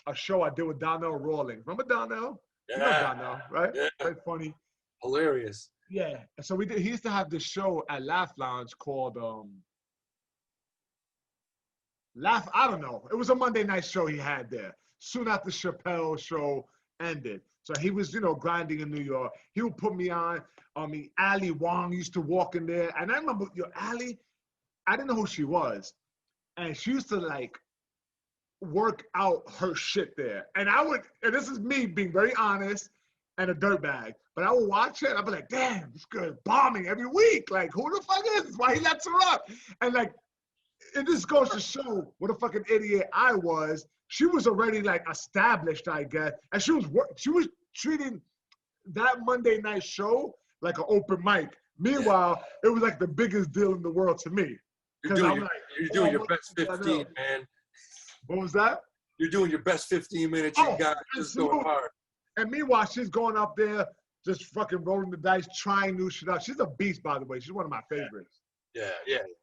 a show I did with Donnell Rawlings. Remember Donnell? Yeah. You know Donnell, right? Yeah. Very funny. Hilarious. Yeah. So he used to have this show at Laugh Lounge called I don't know. It was a Monday night show he had there. Soon after Chappelle's show ended. So he was, grinding in New York. He would put me on. Ali Wong used to walk in there. And I remember, Ali, I didn't know who she was. And she used to like work out her shit there. And and this is me being very honest and a dirtbag. But I would watch it and I'd be like, damn, this girl is bombing every week. Like, who the fuck is this? Why he lets her up? And like, it just goes to show what a fucking idiot I was. She was already like established, I guess. And she was treating that Monday night show like an open mic. Meanwhile, it was like the biggest deal in the world to me. You're doing your best 15, man. What was that? You're doing your best 15 minutes. You got just going hard. And meanwhile, she's going up there, just fucking rolling the dice, trying new shit out. She's a beast, by the way. She's one of my favorites. Yeah.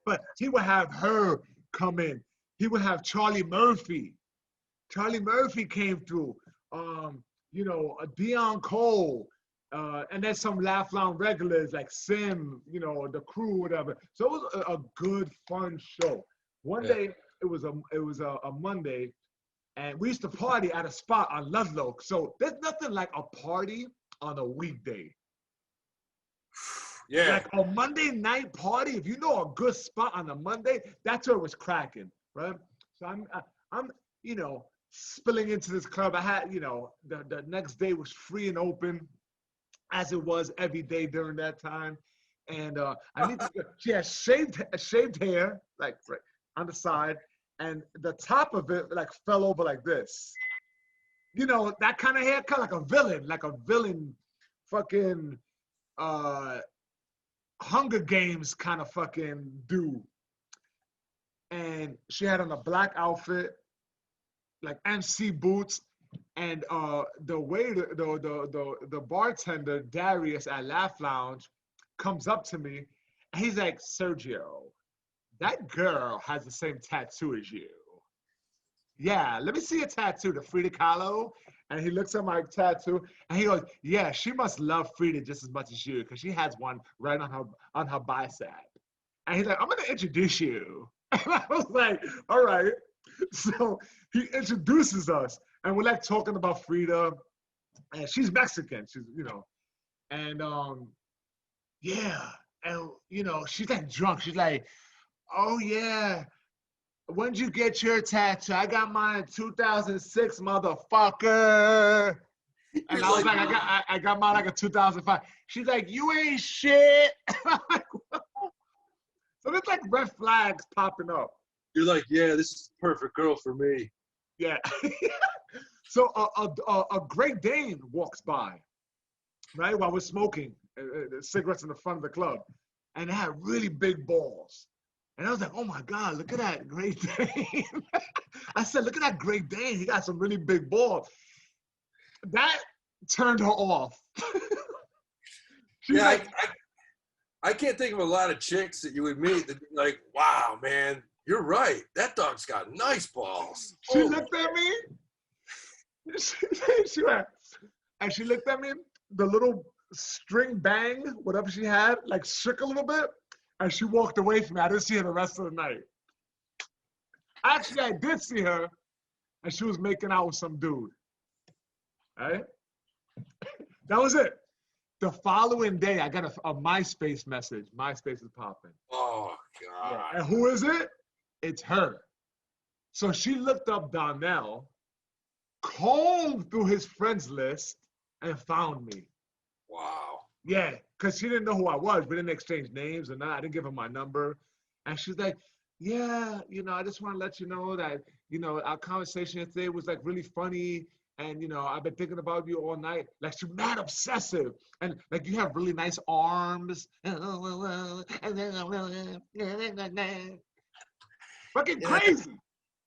But he would have her come in. He would have Charlie Murphy. Charlie Murphy came through. Dion Cole. And then some Laugh Lounge regulars like Sim, the crew, whatever. So it was a good, fun show. One day, it was a Monday, and we used to party at a spot on Ludlow. So there's nothing like a party on a weekday. Yeah. Like a Monday night party, if you know a good spot on a Monday, that's where it was cracking, right? So I'm spilling into this club. I had, the next day was free and open, as it was every day during that time. And she had shaved hair, like right on the side, and the top of it like fell over like this. That kind of haircut, like a villain fucking Hunger Games kind of fucking dude. And she had on a black outfit, like MC boots, and the waiter, the bartender Darius at Laugh Lounge comes up to me, and he's like, Sergio, that girl has the same tattoo as you. Yeah, let me see a tattoo, the Frida Kahlo. And he looks at my tattoo, and he goes, yeah, she must love Frida just as much as you, because she has one right on her bicep. And he's like, I'm going to introduce you And I was like, all right. So he introduces us, and we're like talking about Frida, and she's Mexican. She's, and yeah, and she's like drunk. She's like, oh yeah, when'd you get your tattoo? I got mine in 2006, motherfucker. And I was like, I got mine like in 2005. She's like, you ain't shit. I'm like, what? So there's like red flags popping up. You're like, yeah, this is the perfect girl for me. Yeah. So a Great Dane walks by, right, while we're smoking cigarettes in the front of the club, and it had really big balls. And I was like, oh my God, look at that Great Dane. I said, look at that Great Dane. He got some really big balls. That turned her off. Yeah, like, I can't think of a lot of chicks that you would meet that be like, wow, man, you're right. That dog's got nice balls. She looked at me. She went, and she looked at me, the little string bang, whatever she had, like shook a little bit, and she walked away from me. I didn't see her the rest of the night. Actually, I did see her, and she was making out with some dude. Right? That was it. The following day, I got a MySpace message. MySpace is popping. Oh, God. Yeah. And who is it? It's her. So she looked up Donnell, combed through his friends list, and found me. Wow. Yeah, because she didn't know who I was. We didn't exchange names or not. I didn't give her my number. And she's like, yeah, I just want to let you know that, our conversation today was like really funny. And, I've been thinking about you all night. Like, she's mad obsessive. And, like, you have really nice arms. Fucking crazy.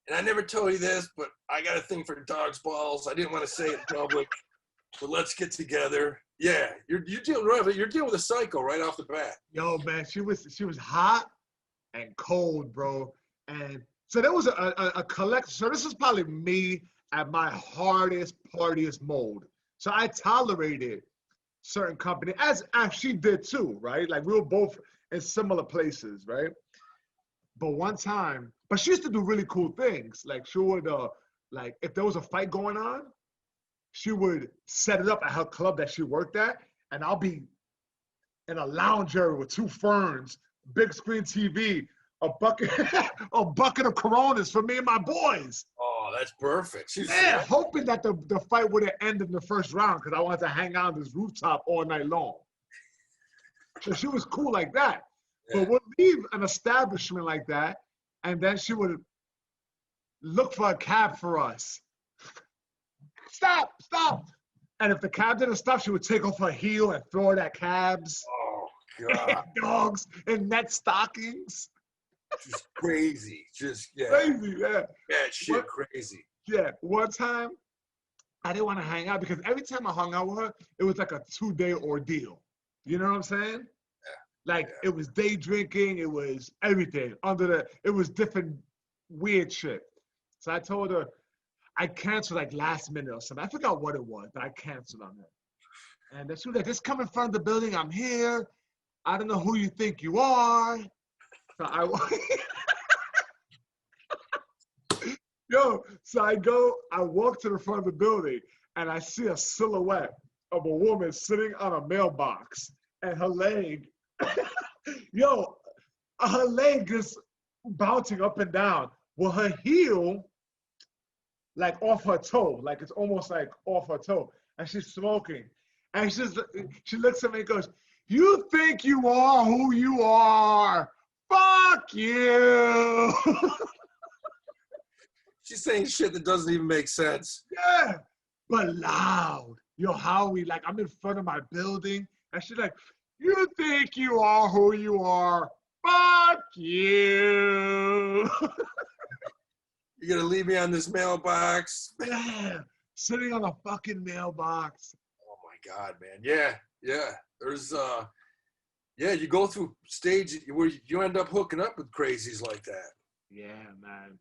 And I never told you this, but I got a thing for dog's balls. I didn't want to say it in public, but let's get together. Yeah, you're dealing with a psycho right off the bat. Yo, man, she was hot and cold, bro. And so there was a collector. So this is probably me at my hardest, partiest mode. So I tolerated certain company, as she did too, right? Like we were both in similar places, right? But one time, but she used to do really cool things. Like she would, like if there was a fight going on, she would set it up at her club that she worked at, and I'll be in a lounge area with 2 ferns, big screen TV, a bucket of Coronas for me and my boys. Oh, that's perfect. Yeah, hoping that the fight would have ended in the first round because I wanted to hang out on this rooftop all night long. So she was cool like that. Yeah. But we'd leave an establishment like that, and then she would look for a cab for us. Stop. And if the cab didn't stop, she would take off her heel and throw it at cabs. Oh, God. Dogs in net stockings. Just crazy. Crazy, yeah. Yeah, shit, crazy. Yeah, one time, I didn't want to hang out because every time I hung out with her, it was like a 2-day ordeal. You know what I'm saying? Yeah. Like, it was day drinking, it was everything. It was different weird shit. So I told her, I canceled like last minute or something. I forgot what it was, but I canceled on her. And then she was like, just come in front of the building. I'm here. I don't know who you think you are. So I walk to the front of the building, and I see a silhouette of a woman sitting on a mailbox, and her leg, her leg is bouncing up and down with her heel like off her toe, like it's almost like off her toe, and she's smoking, and she looks at me and goes, "You think you are who you are? Fuck you!" She's saying shit that doesn't even make sense. Yeah, but loud. Yo, Howie, like I'm in front of my building, and she's like, "You think you are who you are? Fuck you!" You're gonna leave me on this mailbox? Yeah, sitting on a fucking mailbox. Oh my God, man. Yeah. There's you go through stage where you end up hooking up with crazies like that. Yeah, man.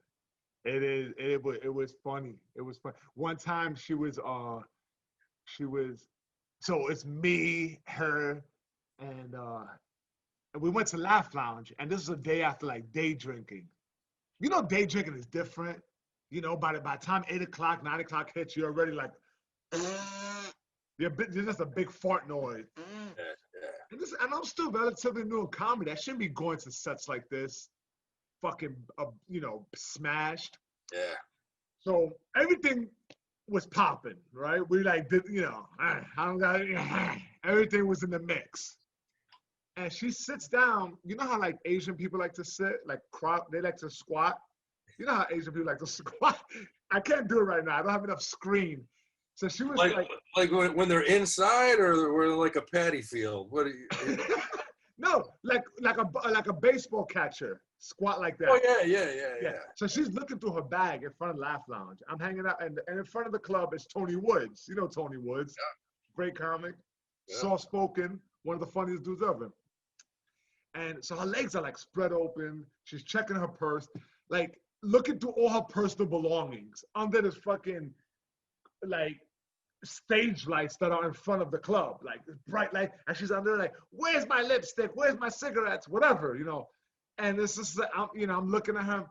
It was funny. It was fun. One time she was so it's me, her, and we went to Laugh Lounge, and this is a day after like day drinking. You know, day drinking is different. You know, by the time 8 o'clock, 9 o'clock hits, you're already like, you're just a big fart noise. And I'm still relatively new in comedy. I shouldn't be going to sets like this, fucking, smashed. Yeah. So everything was popping, right? We like did, I don't got everything was in the mix. And she sits down. You know how like Asian people like to sit, like they like to squat. You know how Asian people like to squat. I can't do it right now. I don't have enough screen. So she was like when they're inside, or we're like a paddy field. What? No, like a baseball catcher. Squat like that. Oh, yeah. So she's looking through her bag in front of Laugh Lounge. I'm hanging out, and in front of the club is Tony Woods. You know Tony Woods. Yeah. Great comic. Yeah. Soft-spoken. One of the funniest dudes ever. And so her legs are, like, spread open. She's checking her purse. Like, looking through all her personal belongings under this fucking, like, stage lights that are in front of the club. Like, bright light. And she's under like, where's my lipstick? Where's my cigarettes? Whatever, And this is, I'm looking at her,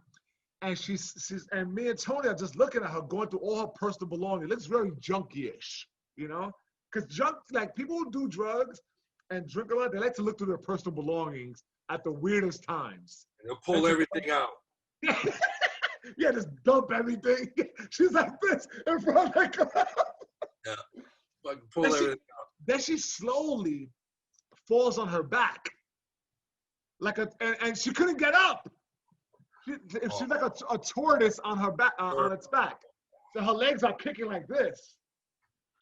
and she's, and me and Tony are just looking at her, going through all her personal belongings. It looks very junky-ish, Because like people who do drugs and drink a lot, they like to look through their personal belongings at the weirdest times. And they'll pull everything out. Yeah, just dump everything. She's like this in front of the club. Yeah, like pull everything out. Then she slowly falls on her back. And she couldn't get up. She's like a tortoise on her back, on its back. So her legs are kicking like this.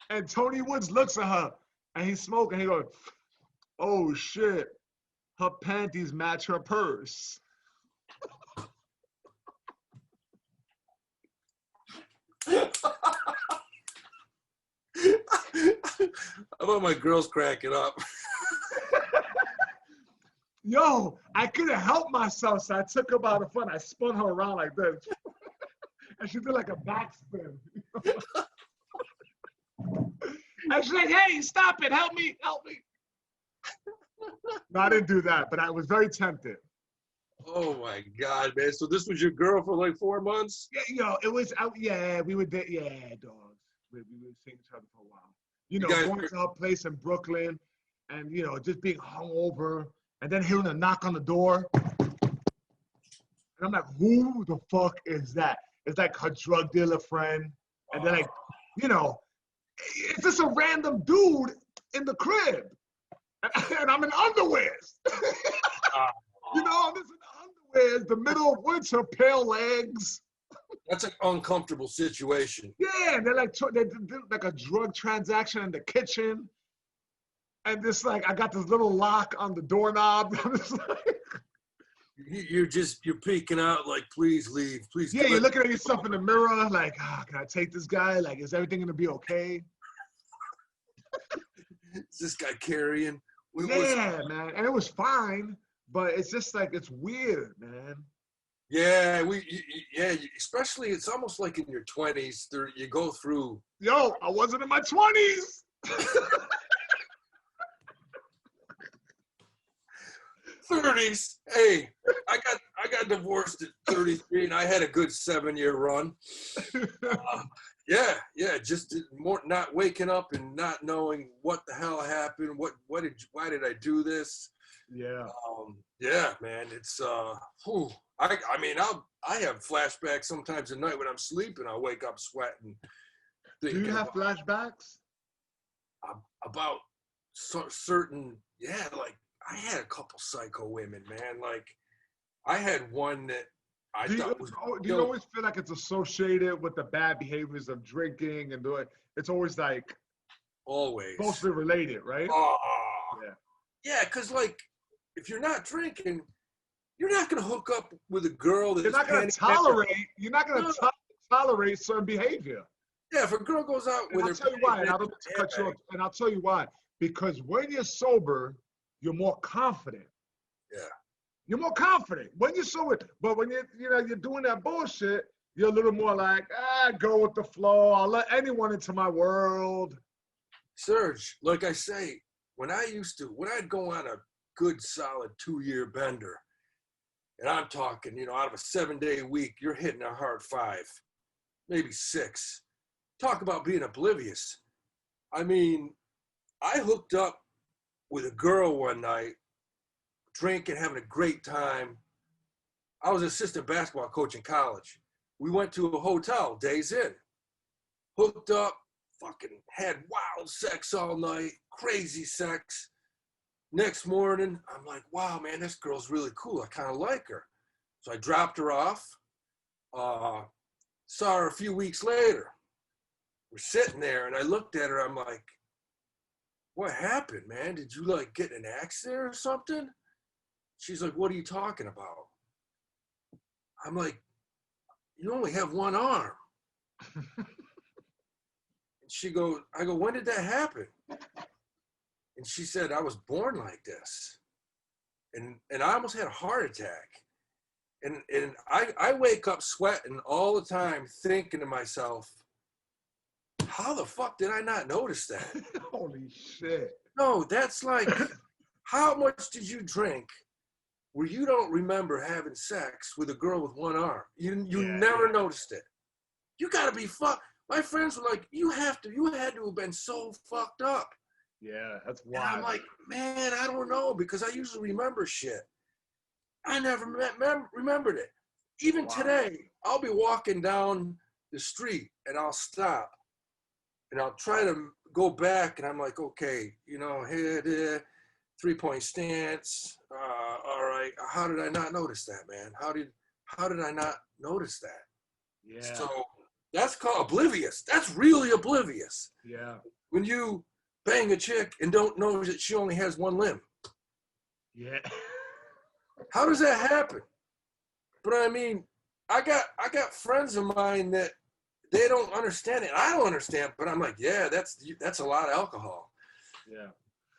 And Tony Woods looks at her, and he's smoking. He goes, "Oh shit, her panties match her purse." How about my girls cracking up? Yo, I couldn't help myself, so I took her by the front. I spun her around like this. And she did like a backspin. And she's like, hey, stop it. Help me. No, I didn't do that, but I was very tempted. Oh, my God, man. So this was your girl for like 4 months? Yeah, it was, we were there. Yeah, dogs. We were seeing each other for a while. Going to her place in Brooklyn and, just being hungover. And then hearing a knock on the door. And I'm like, who the fuck is that? It's like her drug dealer friend. And then it's just a random dude in the crib. And I'm in underwears. I'm just in underwears, the middle of winter, pale legs. That's an uncomfortable situation. Yeah, and they did like a drug transaction in the kitchen. And just like, I got this little lock on the doorknob. I'm just like, you're peeking out like, please leave, please. Yeah, you're looking at yourself in the mirror like, can I take this guy? Like, is everything gonna be okay? Is this guy carrying? Man, and it was fine, but it's just like, it's weird, man. Yeah, especially it's almost like in your 20s, you go through. Yo, I wasn't in my 20s. 30s. Hey, I got divorced at 33, and I had a good 7-year run. Just not waking up and not knowing what the hell happened. Why did I do this? Yeah. Man, it's I have flashbacks sometimes at night when I'm sleeping. I wake up sweating. Do you have flashbacks? About certain, like. I had a couple psycho women, man. Like, I had one that I thought was. Do you always feel like it's associated with the bad behaviors of drinking and doing? It's always like. Always. Mostly related, right? Oh. Yeah, because like, if you're not drinking, you're not gonna hook up with a girl that. You're not gonna tolerate. You're not gonna tolerate certain behavior. Yeah, if a girl goes out with her. I'll tell you why. And I'll tell you why. Because when you're sober, you're more confident. Yeah. You're more confident when you're sober. But when you're doing that bullshit, you're a little more like, go with the flow. I'll let anyone into my world. Serge, like I say, when I'd go on a good solid 2-year bender, And I'm talking, you know, out of a 7-day week, you're hitting a hard 5, maybe 6. Talk about being oblivious. I mean, I hooked up with a girl one night, drinking, having a great time. I was an assistant basketball coach in college. We went to a hotel, Days Inn. Hooked up, fucking had wild sex all night, crazy sex. Next morning, I'm like, wow, man, this girl's really cool. I kind of like her. So I dropped her off. Saw her a few weeks later. We're sitting there, and I looked at her. I'm like, what happened, man? Did you, like, get in an accident or something? She's like, what are you talking about? I'm like, you only have one arm. I go, when did that happen? And she said, I was born like this. And I almost had a heart attack. And I wake up sweating all the time thinking to myself, how the fuck did I not notice that? Holy shit. No, that's like, how much did you drink where you don't remember having sex with a girl with one arm? You never noticed it. You gotta be fucked. My friends were like, you had to have been so fucked up. Yeah, that's wild. And I'm like, man, I don't know, because I usually remember shit. I never remembered it. Even today, I'll be walking down the street and I'll stop and I'll try to go back and I'm like, okay, you know, head, 3-point stance. All right. How did I not notice that, man? How did I not notice that? Yeah. So that's called oblivious. That's really oblivious. Yeah. When you bang a chick and don't know that she only has one limb. Yeah. How does that happen? But I mean, I got friends of mine that they don't understand it. I don't understand, but I'm like, yeah, that's a lot of alcohol. Yeah.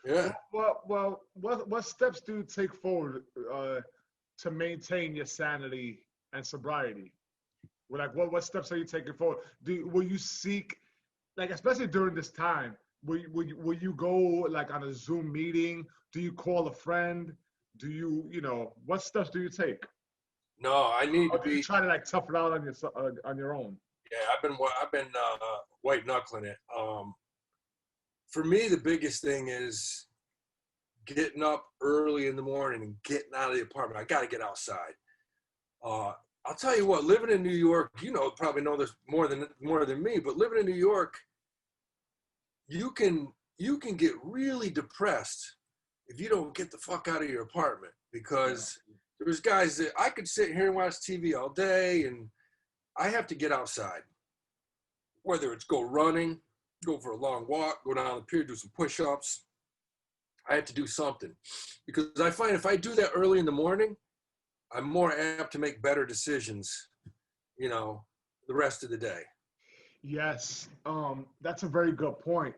Yeah. Well, what steps do you take forward to maintain your sanity and sobriety? Like, what steps are you taking forward? Will you seek, like, especially during this time, will you go like on a Zoom meeting? Do you call a friend? Do you what steps do you take? No, I need to do you be. try to like tough it out on your own? Yeah, I've been white knuckling it. For me, the biggest thing is getting up early in the morning and getting out of the apartment. I got to get outside. I'll tell you what, living in New York, probably know this more than me, but living in New York, you can get really depressed if you don't get the fuck out of your apartment, because there's guys that I could sit here and watch TV all day, and I have to get outside, whether it's go running, go for a long walk, go down the pier, do some push-ups. I have to do something, because I find if I do that early in the morning, I'm more apt to make better decisions, the rest of the day. Yes, that's a very good point.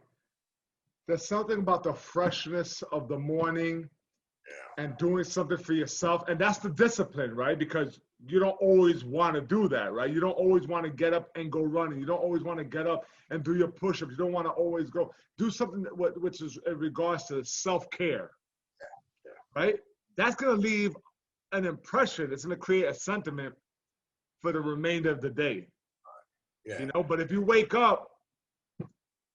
There's something about the freshness of the morning and doing something for yourself. And that's the discipline, right? Because you don't always want to do that, right? You don't always want to get up and go running. You don't always want to get up and do your push-ups. You don't want to always go do something which is in regards to self-care, right? That's going to leave an impression. It's going to create a sentiment for the remainder of the day. Yeah. But if you wake up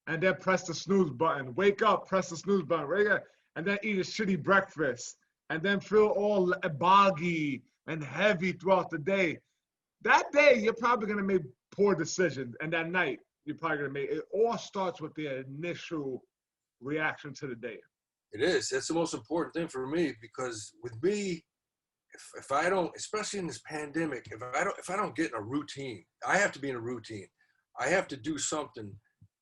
and then press the snooze button, wake up, press the snooze button, and then eat a shitty breakfast, and then feel all boggy and heavy throughout the day, that day you're probably going to make poor decisions, and that night you're probably going to make it. All starts with the initial reaction to the day. It is. That's the most important thing for me, because with me, if I don't, especially in this pandemic, if I don't get in a routine, I have to be in a routine. I have to do something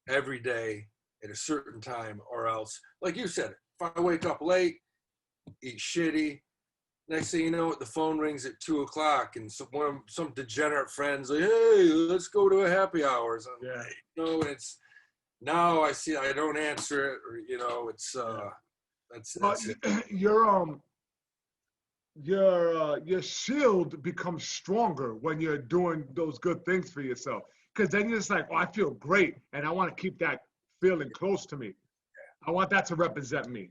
every day at a certain time, or else, like you said, if I wake up late, eat shitty, next thing you know, the phone rings at 2:00, and some degenerate friends like, hey, let's go to a happy hour. So, and it's now I see I don't answer it, or it's that's it. Your shield becomes stronger when you're doing those good things for yourself, because then you're just like, I feel great, and I want to keep that feeling close to me. I want that to represent me,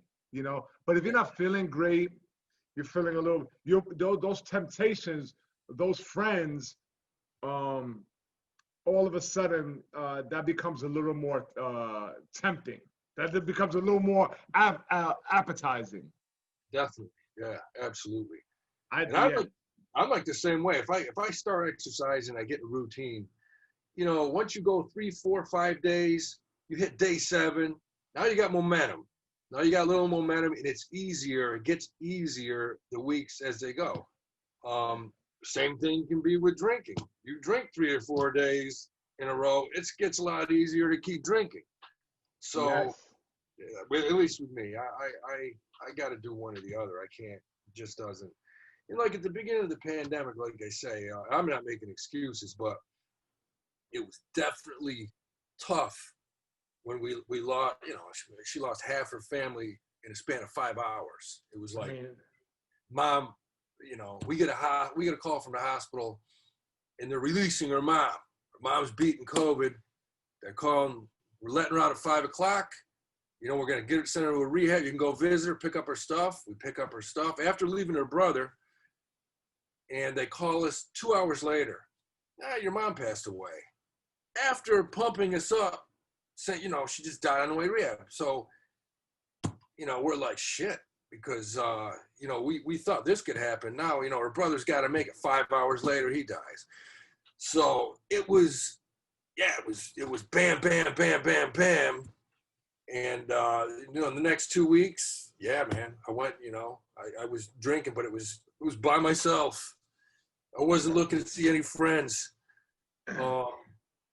But if you're not feeling great, you're feeling a little, those temptations, those friends, all of a sudden, that becomes a little more tempting. That becomes a little more appetizing. Definitely, yeah, absolutely. Yeah. I'm like the same way. If I start exercising, I get in a routine. You know, once you go 3, 4, 5 days, you hit day 7. Now you got momentum. Now you got a little momentum, and it's easier. It gets easier the weeks as they go. Same thing can be with drinking. You drink 3 or 4 days in a row, it gets a lot easier to keep drinking. So, Yes. yeah, at least with me, I got to do one or the other. I can't. It just doesn't. And like at the beginning of the pandemic, like I say, I'm not making excuses, but it was definitely tough when we lost. You know, she lost half her family in a span of 5 hours. It was like, Mom, you know, we get a call from the hospital, and they're releasing her mom. Her mom's beating COVID. They're calling. We're letting her out at 5 o'clock. You know, we're gonna send her to a rehab. You can go visit her, pick up her stuff. We pick up her stuff after leaving her brother, and they call us 2 hours later. Your mom passed away. After pumping us up, saying, you know, she just died on the way to rehab. So, you know, we're like, shit, because, you know, we thought this could happen. Now, you know, her brother's got to make it. 5 hours later, he dies. So it was bam, bam, bam, bam, bam. And, you know, in the next 2 weeks, yeah, man, I went, you know, I was drinking, but it was by myself. I wasn't looking to see any friends.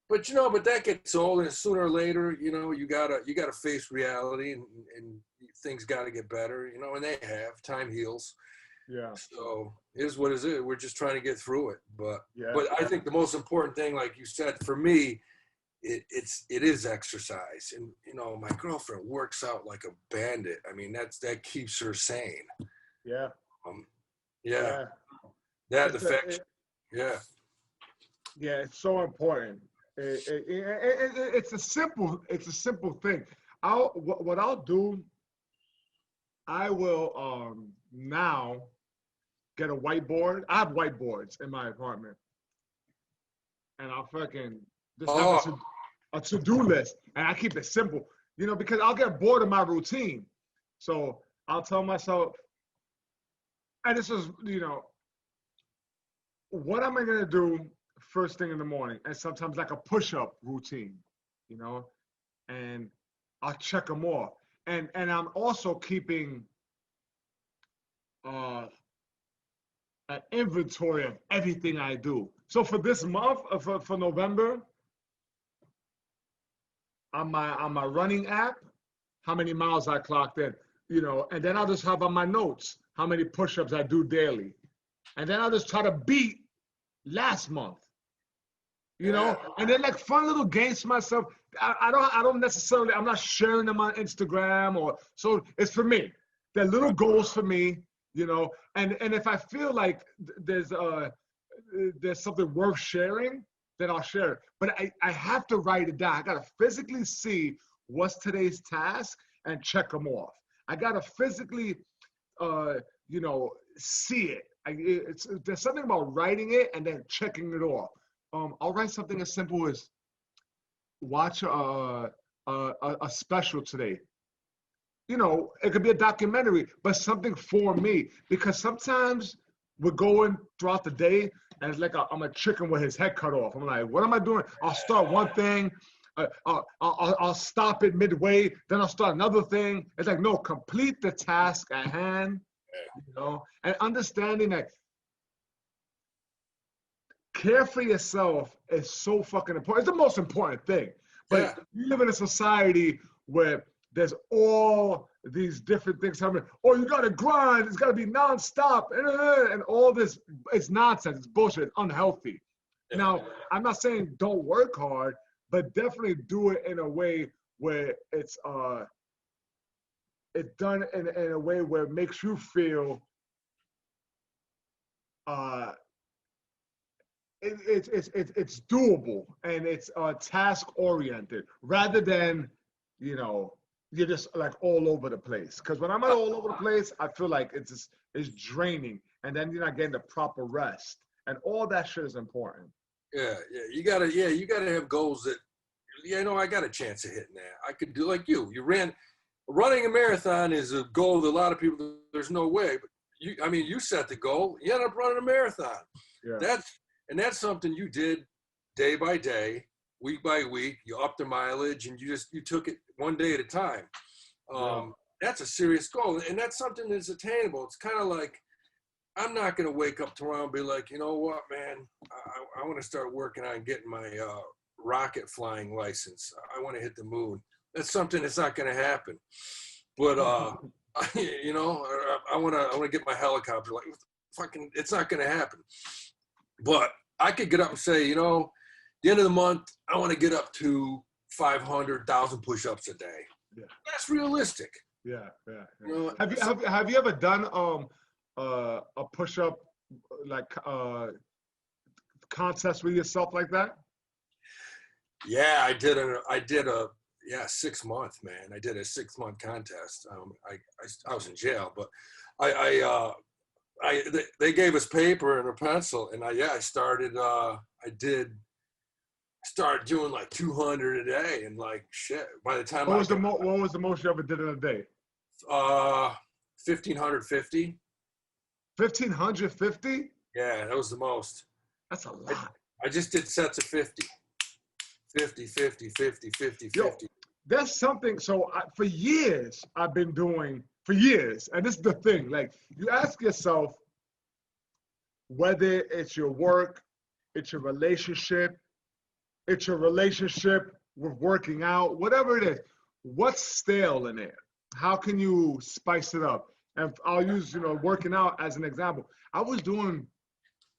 But, you know, but that gets old, and sooner or later, you know, you gotta face reality, and things gotta get better, you know, and they have. Time heals. Yeah. So it is what it is. We're just trying to get through it. But I think the most important thing, like you said, for me, it is exercise. And, you know, my girlfriend works out like a bandit. I mean, that keeps her sane. Yeah. Yeah. Yeah. Yeah, it's so important. It's a simple thing. What I'll do, I will now get a whiteboard. I have whiteboards in my apartment, and I'll fucking just have a to-do list, and I keep it simple, you know, because I'll get bored of my routine. So I'll tell myself, and this is, you know, what am I gonna do first thing in the morning? And sometimes like a push-up routine, you know, and I'll check them off. And I'm also keeping an inventory of everything I do. So for this month, for November, on my running app, how many miles I clocked in, you know, and then I'll just have on my notes how many push-ups I do daily. And then I'll just try to beat last month, you know, and then like fun little games to myself. I don't necessarily, I'm not sharing them on Instagram, or so it's for me. They're little goals for me, you know, and if I feel like there's something worth sharing, then I'll share it. But I have to write it down. I got to physically see what's today's task and check them off. I got to physically, you know, see it. There's something about writing it and then checking it off. I'll write something as simple as watch a special today. You know, it could be a documentary, but something for me, because sometimes we're going throughout the day and it's like I'm a chicken with his head cut off. I'm like, what am I doing? I'll start one thing, I'll stop it midway, then I'll start another thing. It's like, no, complete the task at hand, you know, and understanding that care for yourself is so fucking important. It's the most important thing. But we live in a society where there's all these different things happening. Oh, you gotta grind, it's gotta be nonstop, and all this, it's nonsense, it's bullshit, it's unhealthy. Now, I'm not saying don't work hard, but definitely do it in a way where it's done in a way where it makes you feel it's doable, and it's task oriented, rather than, you know, you're just like all over the place. Because when I'm all over the place, I feel like it's just is draining, and then you're not getting the proper rest, and all that shit is important. Yeah, you gotta have goals that, I got a chance of hitting that. I could do like you. Running a marathon is a goal that a lot of people, there's no way, but you set the goal. You ended up running a marathon. Yeah. That's something you did day by day, week by week. You upped the mileage, and you took it one day at a time. That's a serious goal, and that's something that's attainable. It's kind of like, I'm not going to wake up tomorrow and be like, you know what, man, I want to start working on getting my rocket flying license. I want to hit the moon. That's something that's not going to happen. But, I want to get my helicopter. Like, it's not going to happen. But I could get up and say, the end of the month, I want to get up to 500,000 push-ups a day. Yeah. That's realistic. Yeah. Have you ever done a push-up contest with yourself like that? Yeah, I did a 6 month, man. I did a 6 month contest. I was in jail, but they gave us paper and a pencil, and I started doing like 200 a day, and like shit. By the time what was the most you ever did in a day? 1,550. 1,550? Yeah, that was the most. That's a lot. I just did sets of 50. 50, 50, 50, 50, 50. Yo, that's something. So for years, I've been doing, and this is the thing, like, you ask yourself whether it's your work, it's your relationship with working out, whatever it is, what's stale in it? How can you spice it up? And I'll use, working out as an example. I was doing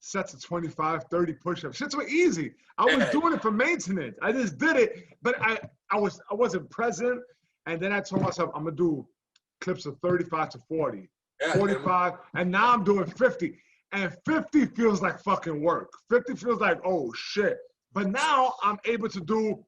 sets of 25, 30 push-ups. Shits were easy. I was doing it for maintenance. I just did it, but I wasn't present. And then I told myself, I'm gonna do clips of 35 to 40, 45, and now I'm doing 50. And 50 feels like fucking work. 50 feels like, oh shit. But now I'm able to do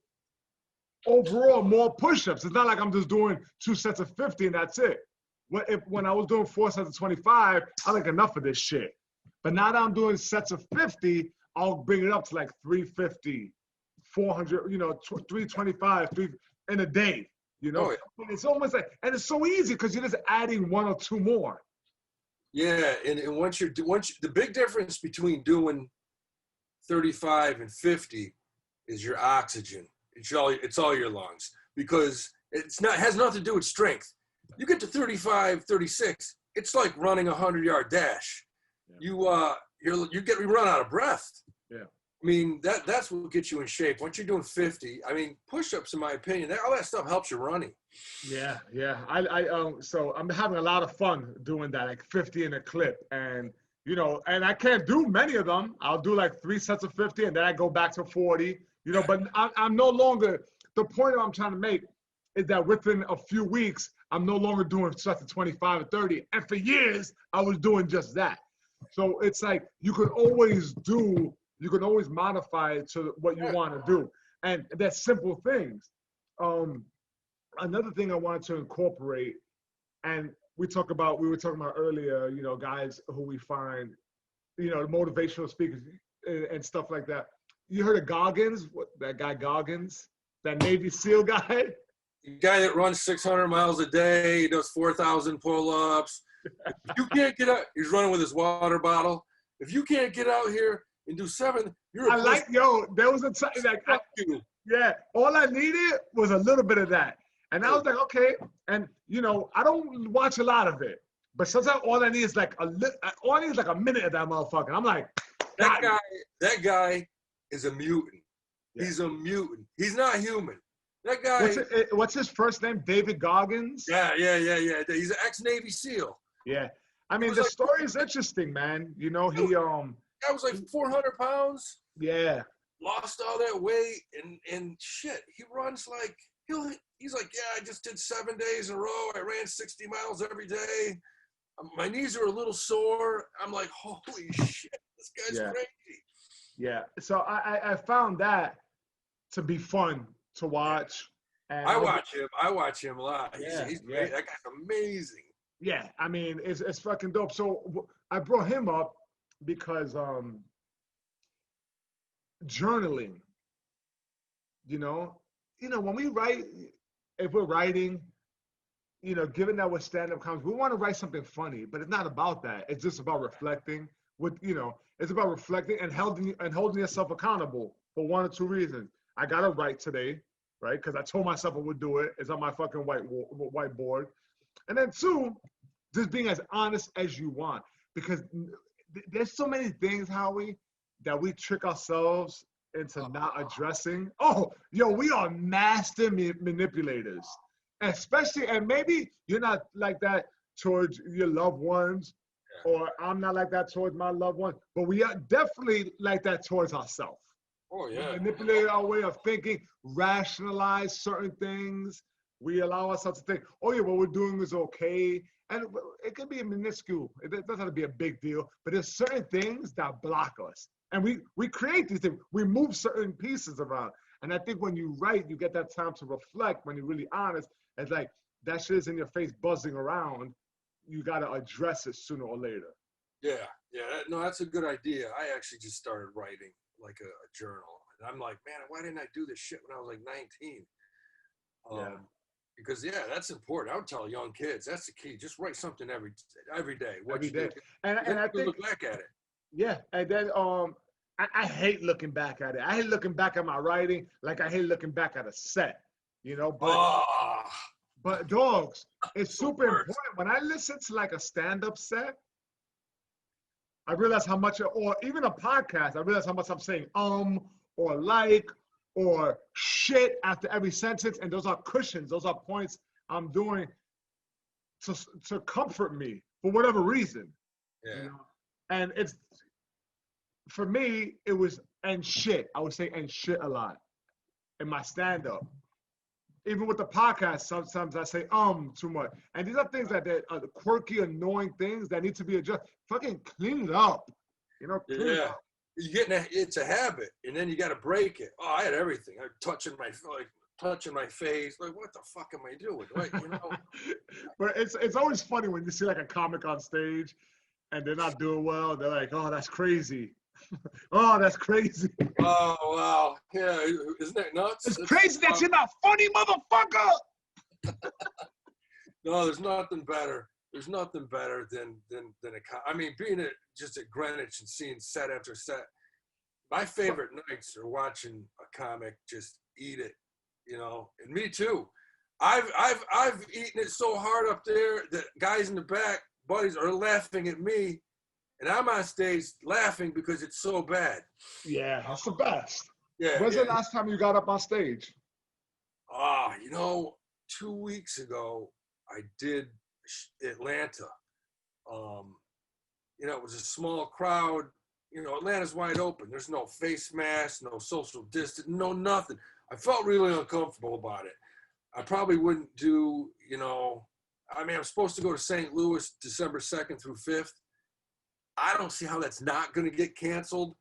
overall more push-ups. It's not like I'm just doing 2 sets of 50 and that's it. When I was doing 4 sets of 25, I like enough of this shit. But now that I'm doing sets of 50, I'll bring it up to like 350, 400, 325 in a day, Oh, yeah. And it's almost like, and it's so easy because you're just adding 1 or 2 more. Yeah, and the big difference between doing 35 and 50 is your oxygen. It's all your lungs, because has nothing to do with strength. You get to 35, 36, it's like running a 100-yard dash. Yeah. You run out of breath. Yeah. I mean, that's what gets you in shape. Once you're doing 50, I mean, push-ups, in my opinion, all that stuff helps you running. Yeah. So I'm having a lot of fun doing that, like 50 in a clip, and and I can't do many of them. I'll do like 3 sets of 50, and then I go back to 40. But I'm no longer. The point I'm trying to make is that within a few weeks, I'm no longer doing sets of 25 or 30, and for years I was doing just that. So it's like you can always modify it to what you want to do. And that's simple things. Another thing I wanted to incorporate, and we were talking about earlier, guys who we find, motivational speakers and stuff like that. You heard of Goggins? That guy Goggins? That Navy SEAL guy? The guy that runs 600 miles a day, he does 4,000 pull-ups. If you can't get out, he's running with his water bottle. If you can't get out here and do 7, you're a there was a time like, all I needed was a little bit of that. And I was like, okay. And, I don't watch a lot of it, but sometimes all I need is like a minute of that motherfucker. I'm like, that guy is a mutant. Yeah. He's a mutant. He's not human. That guy. What's his first name? David Goggins? Yeah. He's an ex-Navy SEAL. Yeah. I mean, the story is interesting, man. He guy was like 400 pounds. Yeah. Lost all that weight and shit. He runs like he's like, I just did 7 days in a row. I ran 60 miles every day. My knees are a little sore. I'm like, holy shit, this guy's crazy. Yeah. So I found that to be fun to watch. And I watch him a lot. He's great. That guy's amazing. Yeah, I mean, it's fucking dope. So I brought him up because journaling, you know, when we write, if we're writing, given that we're stand-up comics, we want to write something funny, but it's not about that. It's just about reflecting it's about reflecting and holding yourself accountable for one or two reasons. I got to write today, right? Because I told myself I would do it. It's on my fucking whiteboard. And then two, just being as honest as you want. Because there's so many things, Howie, that we trick ourselves into not addressing. Oh, yo, we are master manipulators. Especially, and maybe you're not like that towards your loved ones, or I'm not like that towards my loved ones, but we are definitely like that towards ourselves. Oh, yeah. We manipulate our way of thinking, rationalize certain things. We allow ourselves to think, oh yeah, what we're doing is okay. And it could be minuscule. It doesn't have to be a big deal, but there's certain things that block us. And we create these things. We move certain pieces around. And I think when you write, you get that time to reflect when you're really honest. It's like that shit is in your face buzzing around. You got to address it sooner or later. Yeah. No, that's a good idea. I actually just started writing like a journal. And I'm like, man, why didn't I do this shit when I was like 19? Because, that's important. I would tell young kids, that's the key. Just write something every day. Every day. And I think, look back at it. Yeah. And then I hate looking back at it. I hate looking back at my writing like I hate looking back at a set, But dogs, it's super important. When I listen to like a stand-up set, I realize how much, or even a podcast, I realize how much I'm saying or like or shit after every sentence, and those are cushions. Those are points I'm doing to comfort me for whatever reason. Yeah. And it's, for me, it was and shit. I would say and shit a lot in my stand-up. Even with the podcast, sometimes I say too much. And these are things that are the quirky, annoying things that need to be adjusted. Fucking clean it up. Clean it up. It's a habit, and then you got to break it. Oh, I had everything. I'm touching my face. Like, what the fuck am I doing? Like, But it's always funny when you see like a comic on stage and they're not doing well. They're like, oh, that's crazy. Oh, that's crazy. Oh, wow. Yeah, isn't that nuts? It's crazy that you're not funny, motherfucker. No, there's nothing better. There's nothing better than being just at Greenwich and seeing set after set. My favorite nights are watching a comic just eat it, and me too. I've eaten it so hard up there that guys in the back, buddies, are laughing at me. And I'm on stage laughing because it's so bad. Yeah, that's the best. Yeah. When's the last time you got up on stage? 2 weeks ago, I did Atlanta. It was a small crowd. Atlanta's wide open. There's no face mask, no social distance, no nothing. I felt really uncomfortable about it. I probably wouldn't do, I'm supposed to go to St. Louis December 2nd through 5th. I don't see how that's not going to get canceled.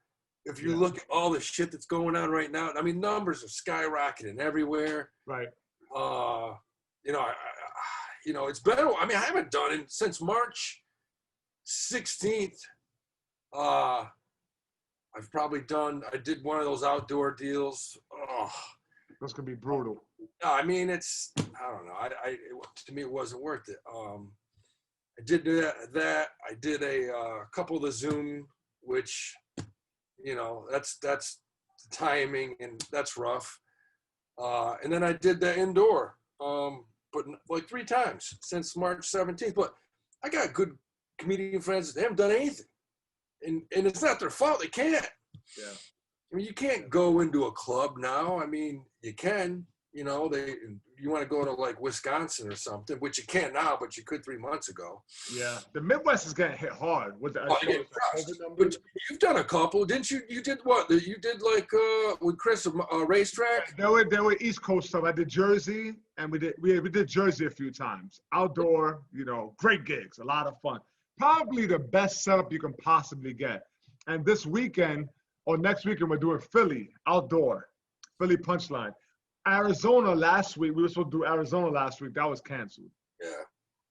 If you look at all the shit that's going on right now, numbers are skyrocketing everywhere. Right. It's better. I haven't done it since March 16th. I did one of those outdoor deals. Oh, that's going to be brutal. I don't know. To me, it wasn't worth it. I did that. I did a couple of the Zoom, which, that's the timing, and that's rough. And then I did the indoor, but like 3 times since March 17th. But I got good comedian friends. They haven't done anything, and it's not their fault. They can't. Yeah. You can't go into a club now. You can. You want to go to like Wisconsin or something, which you can't now, but you could 3 months ago. Yeah, the Midwest is getting hit hard with the COVID numbers. But you've done a couple, didn't you? You did what? You did like with Chris a racetrack. There were East Coast stuff. I did Jersey, and we did Jersey a few times. Outdoor, great gigs, a lot of fun. Probably the best setup you can possibly get. And this weekend or next weekend we're doing Philly outdoor, Philly Punchline. Arizona last week, we were supposed to do Arizona last week. That was canceled. Yeah.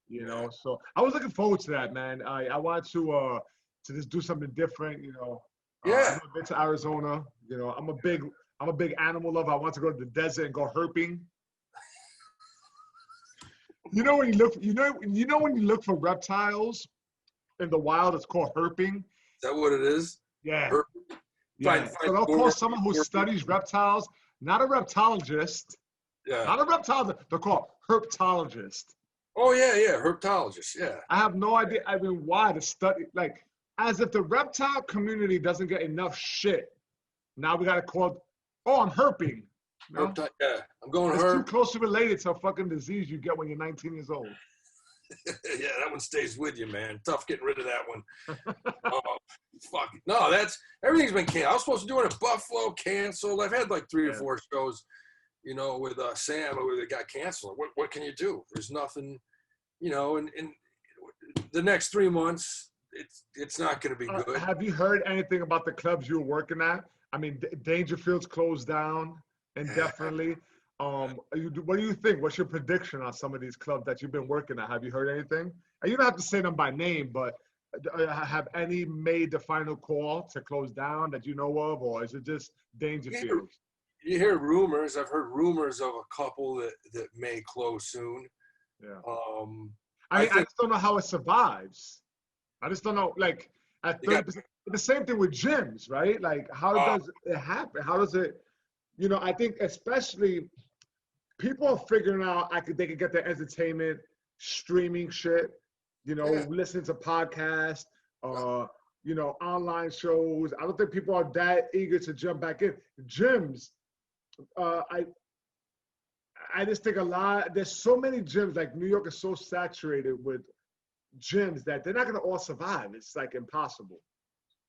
You know, so I was looking forward to that, man. I wanted to just do something different. You know, Yeah. I've never been to Arizona. You know, I'm a big animal lover. I want to go to the desert and go herping. You know when you look for reptiles in the wild, it's called herping. Is that what it is? Yeah. Herping? Yeah. So they'll call someone who studies reptiles, not a reptilologist. Yeah. Not a reptilologist. They're called herpetologist. Oh yeah, herpetologist. Yeah. I have no idea. I mean, why to study, like, as if the reptile community doesn't get enough shit. Now we got to call, oh, I'm herping. No? Yeah, I'm going It's herp. too closely related to a fucking disease you get when you're 19 years old. Yeah, that one stays with you, man. Tough getting rid of that one. Oh, fuck. No, everything's been canceled. I was supposed to do it in Buffalo, canceled. I've had like 3 or 4 shows, you know, with Sam where they got canceled. What can you do? There's nothing, you know, and the next 3 months, it's not going to be good. Have you heard anything about the clubs you were working at? I mean, Dangerfield's closed down indefinitely. What do you think? What's your prediction on some of these clubs that you've been working at? Have you heard anything? And you don't have to say them by name, but have any made the final call to close down that you know of, or is it just Dangerfield? You hear rumors. I've heard rumors of a couple that may close soon. Yeah. I just don't know how it survives. I just don't know, like, at 30%. The same thing with gyms, right? Like, how does it happen? How does it, you know, I think especially people are figuring out they could get their entertainment streaming shit, you know, listening to podcasts, you know, online shows. I don't think people are that eager to jump back in. Gyms, I just think there's so many gyms, like New York is so saturated with gyms that they're not going to all survive. It's like impossible.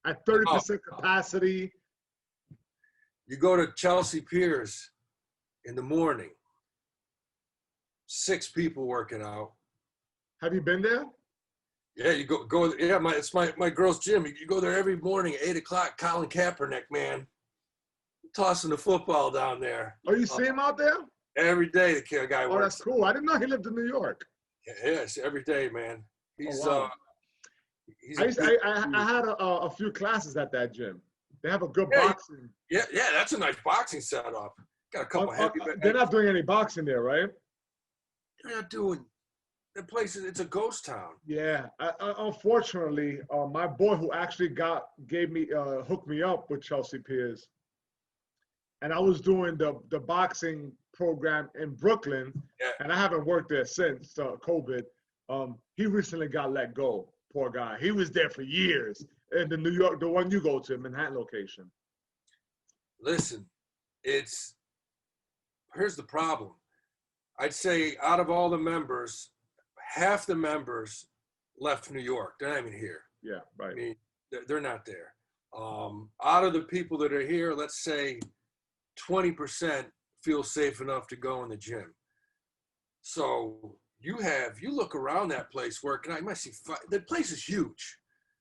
At 30% capacity. You go to Chelsea Piers in the morning, 6 people working out. Have you been there? Yeah, you go. Yeah, it's my girl's gym. You go there every morning at 8 o'clock. Colin Kaepernick, man, tossing the football down there. Oh, you see him out there? Every day the guy works. Oh, that's cool. I didn't know he lived in New York. Yes, every day, man. He's wow. I had a few classes at that gym. They have a good boxing. Yeah, that's a nice boxing setup. Got a couple heavy. They're not doing any boxing there, right? They're not doing. The place it's a ghost town. Yeah, unfortunately, my boy who actually hooked me up with Chelsea Piers, and I was doing the boxing program in Brooklyn, and I haven't worked there since COVID. He recently got let go. Poor guy. He was there for years. In the New York, the one you go to, Manhattan location. Listen, here's the problem. I'd say out of all the members, half the members left New York. They're not even here. Yeah, right. I mean, they're not there. Out of the people that are here, let's say 20% feel safe enough to go in the gym. So you look around that place working out, you might see the place is huge.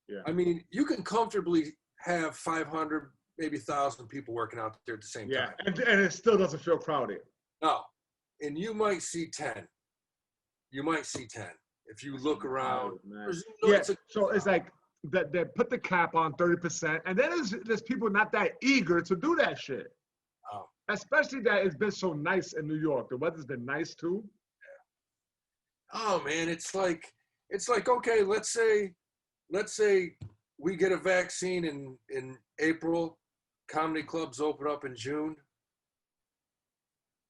Yeah. I mean, you can comfortably have 500, maybe 1,000 people working out there at the same time. Yeah, and it still doesn't feel crowded. No, and you might see 10. You might see 10 if you look around. So it's like they put the cap on 30%, and then there's people not that eager to do that shit. Oh. Especially that it's been so nice in New York. The weather's been nice too. Yeah. Oh man, it's like okay, let's say we get a vaccine in April, comedy clubs open up in June.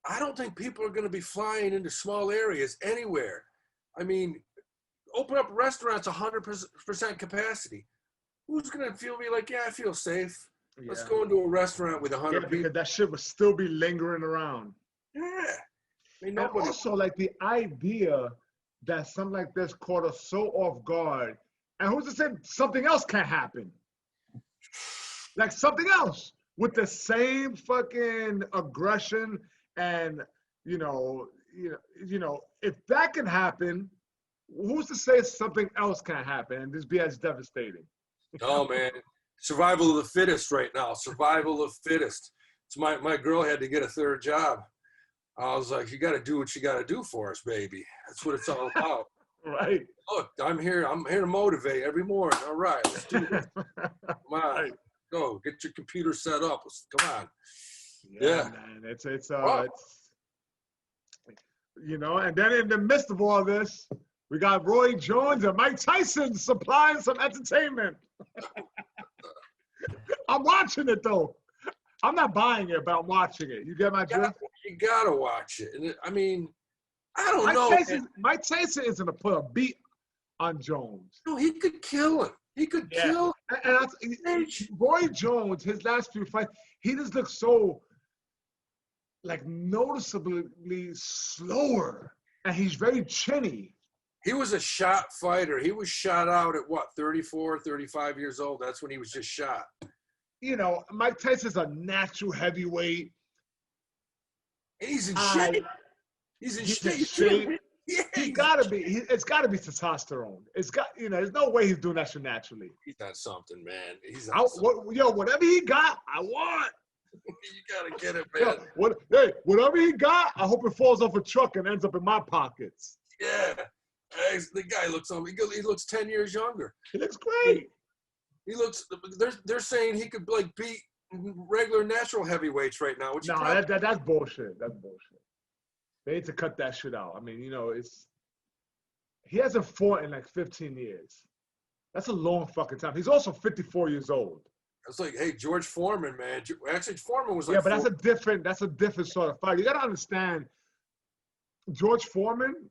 I don't think people are going to be flying into small areas anywhere. I mean, open up restaurants 100% capacity. Who's going to be like, yeah, I feel safe. Yeah. Let's go into a restaurant with 100 people. Because that shit would still be lingering around. Yeah. I mean, and also, like, the idea that something like this caught us so off guard. And who's to say something else can't happen? Like something else with the same fucking aggression and, you know, if that can happen, who's to say something else can't happen and this be as devastating? Oh man, survival of the fittest right now. Survival of the fittest. It's my girl had to get a 3rd job. I was like, you got to do what you got to do for us, baby. That's what it's all about. Right. Look, I'm here to motivate every morning. All right, let's do this. Come on. Right. Go, get your computer set up. Come on. Yeah, man. It's you know, and then in the midst of all this, we got Roy Jones and Mike Tyson supplying some entertainment. I'm watching it though. I'm not buying it, but I'm watching it. You get my drift? You gotta watch it. And I mean, I don't know. Mike Tyson isn't gonna put a beat on Jones. No, he could kill him. He could kill him. And Roy Jones, his last few fights, he just looks so like noticeably slower, and he's very chinny. He was a shot fighter. He was shot out at what, 34, 35 years old? That's when he was just shot. You know, Mike Tyson's a natural heavyweight. And he's in shape. He's in shape. Yeah, he gotta be. It's gotta be testosterone. It's got, you know, there's no way he's doing that shit naturally. He's got something, man. Whatever he got, I want. You gotta get it, man. Whatever he got, I hope it falls off a truck and ends up in my pockets. Yeah. The guy he looks 10 years younger. He looks great. He looks. They're saying he could like beat regular natural heavyweights right now. That's bullshit. That's bullshit. They need to cut that shit out. I mean, you know, he hasn't fought in like 15 years. That's a long fucking time. He's also 54 years old. It's like, hey, George Foreman, man. Actually, Foreman was like. Yeah, but that's a different sort of fight. You gotta understand. George Foreman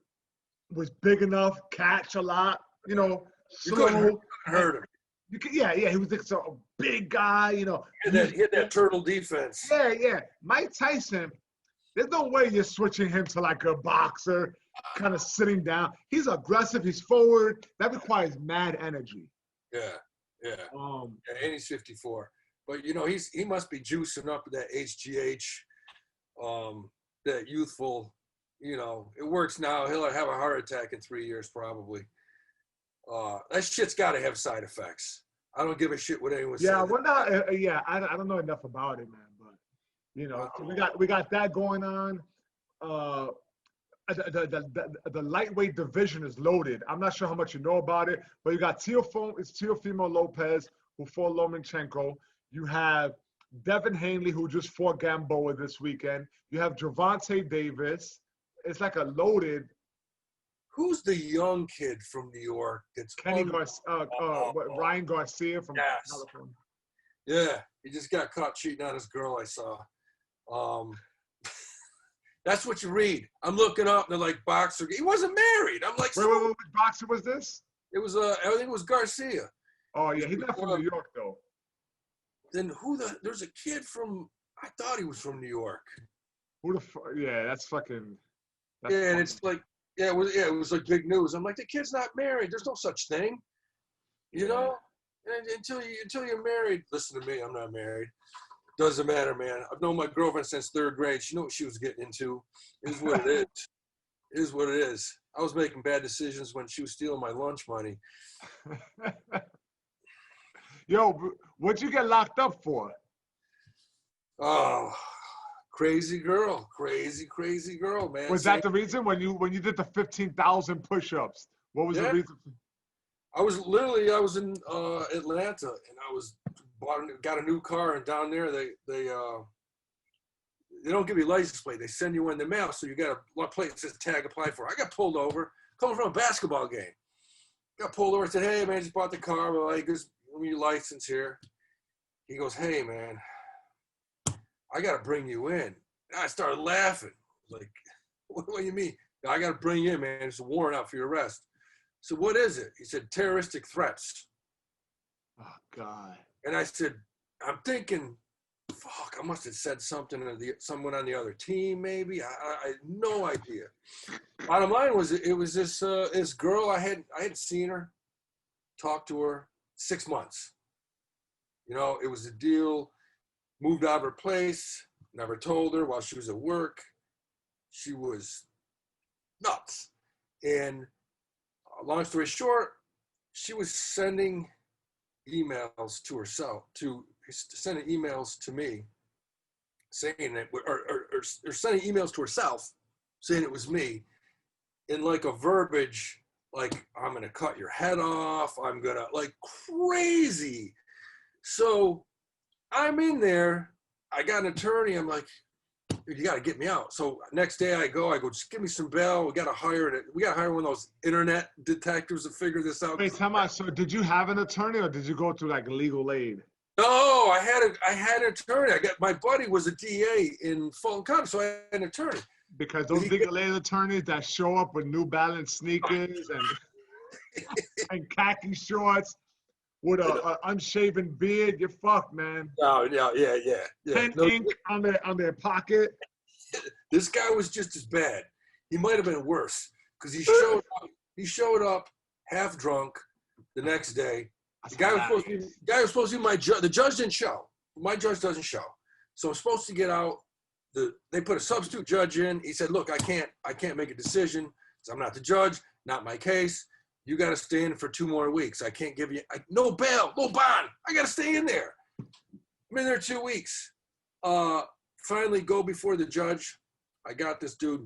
was big enough, catch a lot, you know, slow. You couldn't hurt him. He was like a big guy, you know. He had that turtle defense. Yeah. Mike Tyson, there's no way you're switching him to like a boxer, kind of sitting down. He's aggressive. He's forward. That requires mad energy. Yeah. And he's 54. But, you know, he must be juicing up that HGH, that youthful, you know. It works now. He'll have a heart attack in 3 years probably. That shit's got to have side effects. I don't give a shit what anyone says. Yeah, we're not. I don't know enough about it, man. But you know, we got that going on. The lightweight division is loaded. I'm not sure how much you know about it, but you got Teofimo Lopez who fought Lomachenko. You have Devin Haney who just fought Gamboa this weekend. You have Gervonta Davis. It's like a loaded. Who's the young kid from New York? That's Ryan Garcia from California. Yeah, he just got caught cheating on his girl. I saw. That's what you read. I'm looking up. They're like boxer. He wasn't married. I'm like, wait, which boxer was this? It was I think it was Garcia. Oh yeah, he's not from New York though. Then there's a kid from. I thought he was from New York. Yeah, that's fucking. And it's like. Yeah, it was like big news. I'm like, the kid's not married. There's no such thing, you know. And until you're married, listen to me. I'm not married. Doesn't matter, man. I've known my girlfriend since 3rd grade. She knew what she was getting into. It is what it is. It is what it is. I was making bad decisions when she was stealing my lunch money. Yo, what'd you get locked up for? Oh. Crazy girl, crazy girl, man. Was that the reason when you did the 15,000 push-ups? What was the reason? I was in Atlanta, and I got a new car, and down there they don't give you a license plate. They send you in the mail, so you got a plate that says tag apply for. I got pulled over, coming from a basketball game. Got pulled over. I said, "Hey man, just bought the car." Well, he goes, "Give me your license here." He goes, "Hey man, I got to bring you in." And I started laughing. Like, what do you mean? I got to bring you in, man. It's a warrant out for your arrest. So what is it? He said, terroristic threats. Oh, God. And I said, I'm thinking, fuck, I must have said something to someone on the other team, maybe. I had no idea. Bottom line was, it was this girl. I hadn't seen her, talked to her 6 months. You know, it was a deal. Moved out of her place, never told her while she was at work. She was nuts. And long story short, she was sending emails to herself, sending emails to me, saying that, or sending emails to herself, saying it was me, in like a verbiage like, I'm going to cut your head off. I'm going to, like, crazy. So I'm in there. I got an attorney. I'm like, dude, you got to get me out. So next day I go, just give me some bail. We got to hire one of those internet detectives to figure this out. Wait, time out. So did you have an attorney or did you go through like legal aid? No, I had an attorney. My buddy was a DA in Fulton County, so I had an attorney. Because those legal aid attorneys that show up with New Balance sneakers and khaki shorts with a unshaven beard, you're fucked, man. Oh, yeah. Pen ink on their pocket. This guy was just as bad. He might have been worse because he showed up half drunk the next day. The guy was supposed to be my judge. The judge didn't show. My judge doesn't show. So I'm supposed to get out. They put a substitute judge in. He said, look, I can't make a decision. So I'm not the judge, not my case. You got to stay in for 2 more weeks. I can't give you no bail, no bond. I got to stay in there. I'm in there 2 weeks. Finally go before the judge. I got this dude.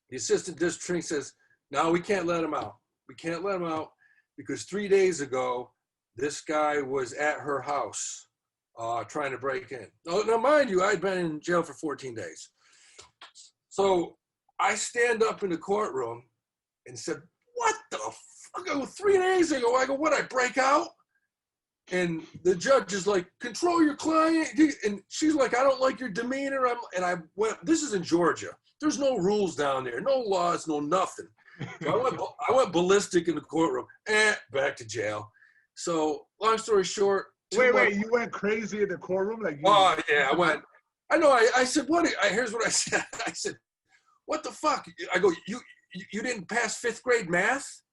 The assistant district attorney says, no, we can't let him out. We can't let him out because 3 days ago, this guy was at her house trying to break in. Now, mind you, I'd been in jail for 14 days. So I stand up in the courtroom and said, what the fuck? I go, 3 days ago, I go, what, I break out? And the judge is like, control your client. And she's like, I don't like your demeanor. This is in Georgia. There's no rules down there, no laws, no nothing. So I went ballistic in the courtroom. Back to jail. So long story short. Wait, you went crazy in the courtroom? Yeah, I went. I know. I said, what? Here's what I said. I said, what the fuck? I go, you didn't pass 5th grade math?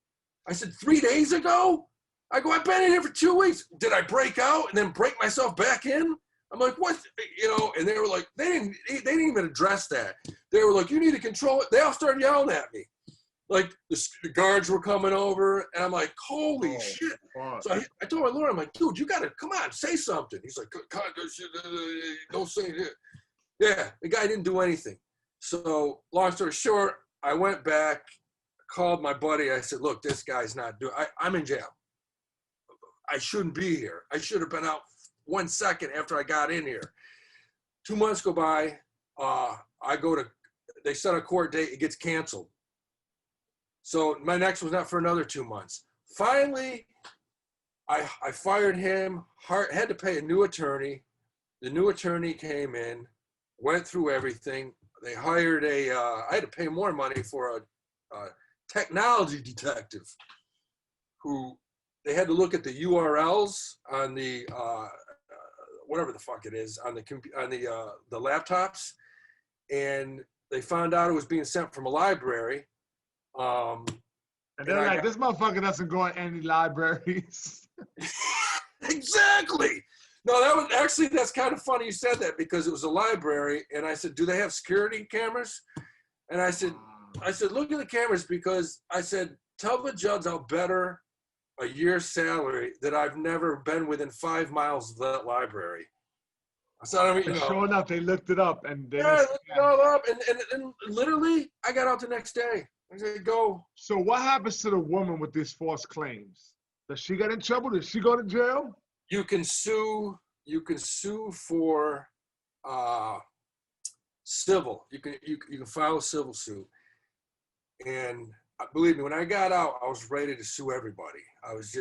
I said, 3 days ago? I go, I've been in here for 2 weeks. Did I break out and then break myself back in? I'm like, what? And they were like, they didn't even address that. They were like, you need to control it. They all started yelling at me. Like the guards were coming over and I'm like, holy shit. Fuck. So I told my lawyer, I'm like, dude, you got to, come on, say something. He's like, don't say it. Yeah, the guy didn't do anything. So long story short, I went back, called my buddy. I said, look, this guy's not doing, I'm in jail. I shouldn't be here. I should have been out 1 second after I got in here. 2 months go by. They set a court date. It gets canceled. So my next was not for another 2 months. Finally, I fired him, had to pay a new attorney. The new attorney came in, went through everything. They hired I had to pay more money for a technology detective who they had to look at the URLs on the, whatever the fuck it is, on the laptops. And they found out it was being sent from a library. And they're like, this motherfucker doesn't go in any libraries. Exactly. No, that's kind of funny you said that because it was a library. And I said, do they have security cameras? And I said, look at the cameras because I said, tell the judge I'll better a year's salary that I've never been within 5 miles of that library. So, sure enough, they looked it up and they looked it all up and literally I got out the next day. I said, go. So what happens to the woman with these false claims? Does she get in trouble? Does she go to jail? You can sue for civil. You can file a civil suit. And believe me, when I got out, I was ready to sue everybody. I was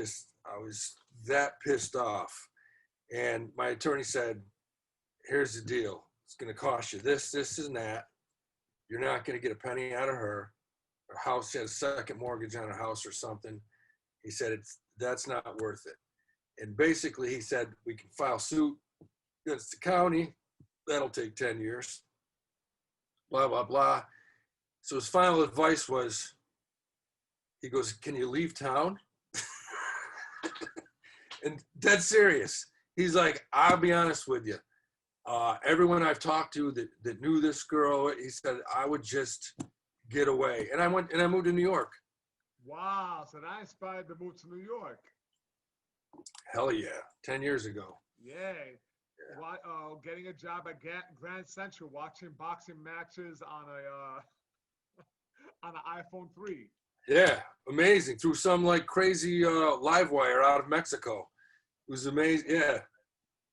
that pissed off. And my attorney said, here's the deal. It's going to cost you this, and that. You're not going to get a penny out of her. Her house had a second mortgage on her house or something. He said, that's not worth it. And basically he said, we can file suit against the county. That'll take 10 years. Blah, blah, blah. So his final advice was, he goes, can you leave town? And dead serious. He's like, I'll be honest with you. Everyone I've talked to that knew this girl, he said, I would just get away. And I moved to New York. Wow. So that inspired the move to New York. Hell yeah. 10 years ago. Yeah. Getting a job at Grand Central, watching boxing matches on an iPhone 3. Yeah, amazing. Through some like crazy live wire out of Mexico. It was amazing. Yeah,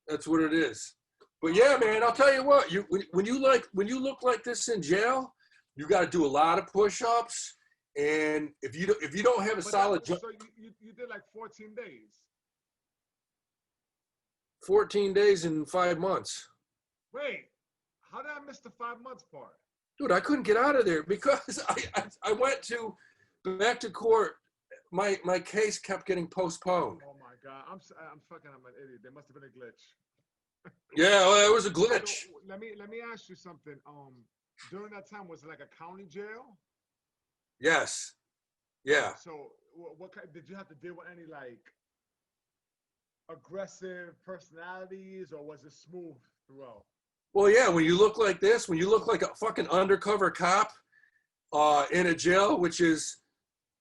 that's what it is. But yeah, man, I'll tell you what. When you look like this in jail, you got to do a lot of push-ups. And if you don't have a solid so you did like 14 days. 14 days and 5 months. Wait, how did I miss the 5 months part? Dude, I couldn't get out of there because I went back to court. My case kept getting postponed. Oh my God, I'm an idiot. There must have been a glitch. Yeah, well, it was a glitch. So, let me ask you something. During that time, was it like a county jail? Yes. Yeah. So what kind, did you have to deal with any like aggressive personalities, or was it smooth throughout? Well, yeah, when you look like this, when you look like a fucking undercover cop in a jail, which is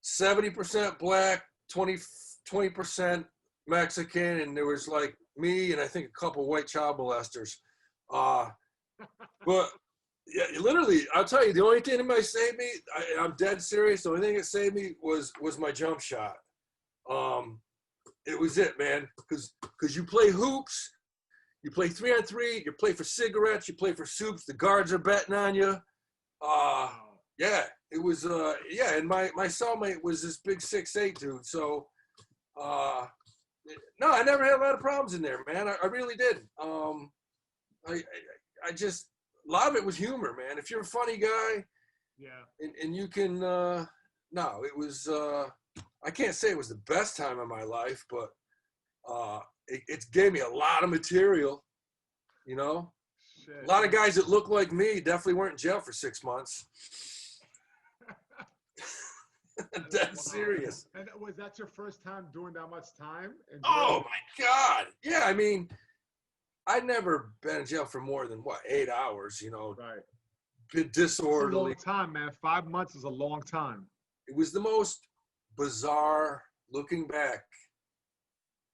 70% black, 20% Mexican, and there was like me and I think a couple white child molesters. But yeah, literally, I'll tell you, the only thing that might save me, I'm dead serious, the only thing that saved me was my jump shot. It was it, man, because you play hoops, you play 3-on-3, you play for cigarettes, you play for soups, the guards are betting on you. Yeah, it was, yeah, and my cellmate was this big 6'8" dude, so, no, I never had a lot of problems in there, man, I really didn't. I just, a lot of it was humor, man. If you're a funny guy, yeah, and you can, no, it was, I can't say it was the best time of my life, but it gave me a lot of material, you know? Shit. A lot of guys that look like me definitely weren't in jail for 6 months. Dead serious. And was that your first time doing that much time in jail? Oh my God. Yeah, I mean, I'd never been in jail for more than 8 hours, you know? Right. Bit disorderly. It's a long time, man. 5 months is a long time. It was the most bizarre, looking back.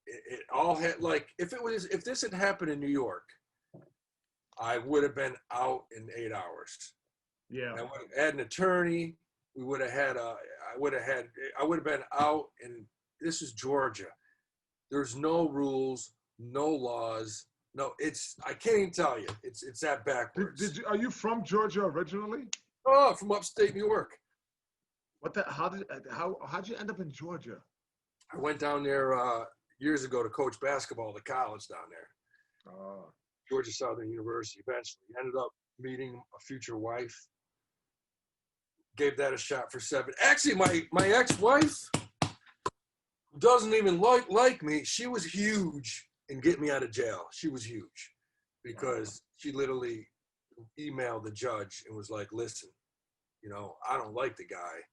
It all had, like, if this had happened in New York, I would have been out in 8 hours. Yeah. I would have had an attorney. We would have had I would have been out, and this is Georgia. There's no rules, no laws. No, I can't even tell you. It's that backwards. Are you from Georgia originally? Oh, from upstate New York. How'd you end up in Georgia? I went down there years ago to coach basketball at the college down there. Georgia Southern University. Eventually, ended up meeting a future wife. Gave that a shot for 7. Actually, my ex-wife, who doesn't even like me, she was huge in getting me out of jail. She was huge because she literally emailed the judge and was like, listen, you know, I don't like the guy,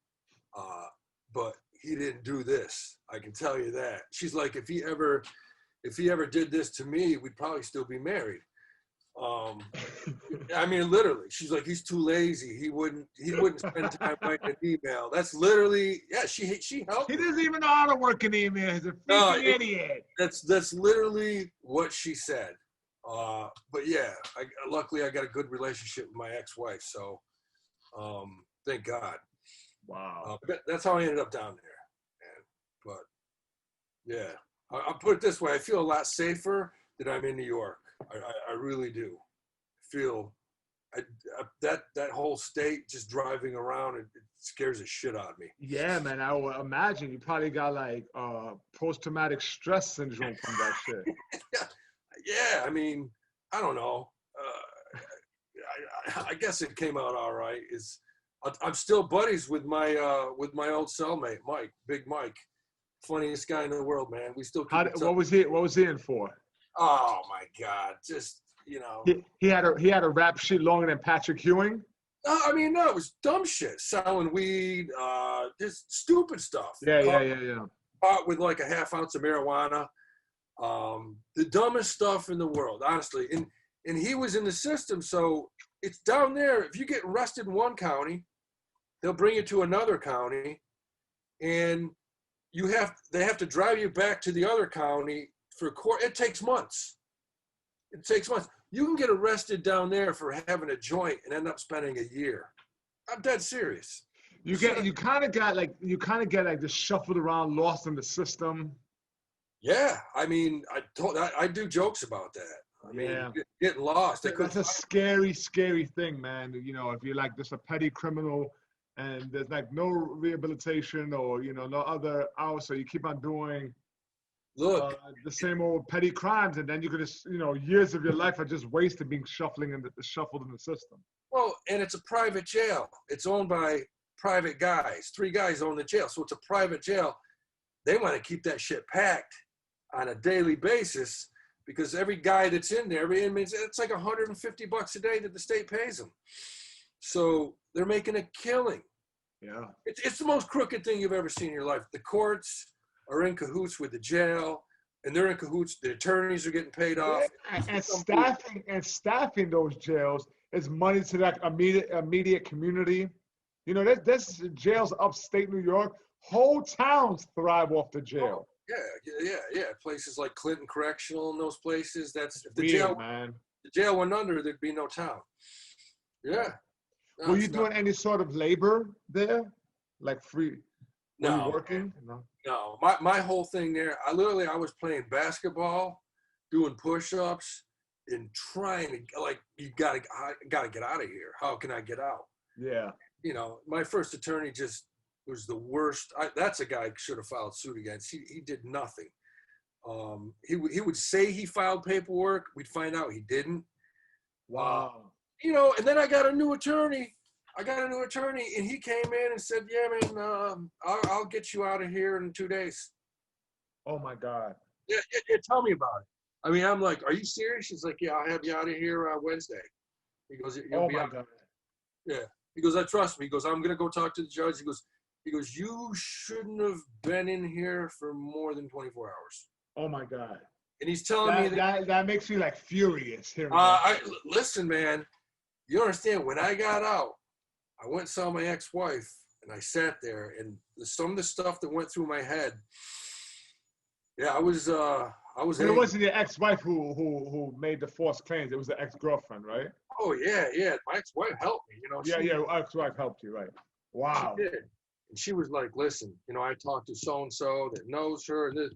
but he didn't do this. I can tell you that. She's like, if he ever did this to me, we'd probably still be married. I mean, literally, she's like, he's too lazy. He wouldn't spend time writing an email. That's literally, yeah, she helped. He doesn't even know how to work an email. He's a freaking idiot. That's literally what she said. But yeah, luckily I got a good relationship with my ex-wife, so thank God. Wow. That's how I ended up down there. But yeah, I'll put it this way: I feel a lot safer that I'm in New York. I really do feel that whole state, just driving around, it scares the shit out of me. Yeah, man. I would imagine you probably got like post-traumatic stress syndrome from that shit. Yeah, I mean, I don't know. I guess it came out all right. I'm still buddies with my old cellmate, Mike, Big Mike, funniest guy in the world, man. We still keep what was he in for? Oh my God! Just, you know, he had a rap sheet longer than Patrick Ewing. I mean, no, it was dumb shit, selling weed, just stupid stuff. Yeah. Caught with like a half ounce of marijuana, the dumbest stuff in the world, honestly. And he was in the system, so it's down there. If you get arrested in one county, they'll bring you to another county, and they have to drive you back to the other county for court. It takes months. You can get arrested down there for having a joint and end up spending a year. I'm dead serious. You kind of get like just shuffled around, lost in the system. Yeah, I mean, I do jokes about that. I mean, getting lost. That's a scary, scary thing, man. You know, if you're like just a petty criminal and there's like no rehabilitation or, you know, no other out, so you keep on doing the same old petty crimes, and then you could just, you know, years of your life are just wasted being shuffled in the system. Well, and it's a private jail. It's owned by private guys. 3 guys own the jail, so it's a private jail. They want to keep that shit packed on a daily basis because every guy that's in there, every inmate, it's like $150 a day that the state pays them. So they're making a killing. Yeah. It's the most crooked thing you've ever seen in your life. The courts are in cahoots with the jail, and they're in cahoots. The attorneys are getting paid off. And staffing those jails is money to that immediate community. You know, there's jails upstate New York. Whole towns thrive off the jail. Yeah. Places like Clinton Correctional and those places. That's if the the jail went under, there'd be no town. Yeah. No, were you doing any sort of labor there, like free? No. Were you working? No. My whole thing there, I was playing basketball, doing push-ups, and trying to I gotta get out of here. How can I get out? Yeah. You know, my first attorney just was the worst. That's a guy I should have filed suit against. He did nothing. He would say he filed paperwork. We'd find out he didn't. Wow. You know, and then I got a new attorney. And he came in and said, "Yeah, man, I'll get you out of here in 2 days." Oh my God. Yeah, tell me about it. I mean, I'm like, "Are you serious?" She's like, "Yeah, I'll have you out of here Wednesday." He goes, "You'll be out." God. Yeah. He goes, "I trust me." He goes, "I'm gonna go talk to the judge." He goes, "You shouldn't have been in here for more than 24 hours." Oh my God. And he's telling me that makes me like furious here. Listen, man, you understand, when I got out, I went and saw my ex-wife and I sat there, and some of the stuff that went through my head. Yeah, I was It wasn't your ex-wife who made the false claims. It was the ex-girlfriend, right? Oh yeah. My ex-wife helped me, you know. Your ex-wife helped you, right? Wow. She did. And she was like, "Listen, you know, I talked to so-and-so that knows her, and this."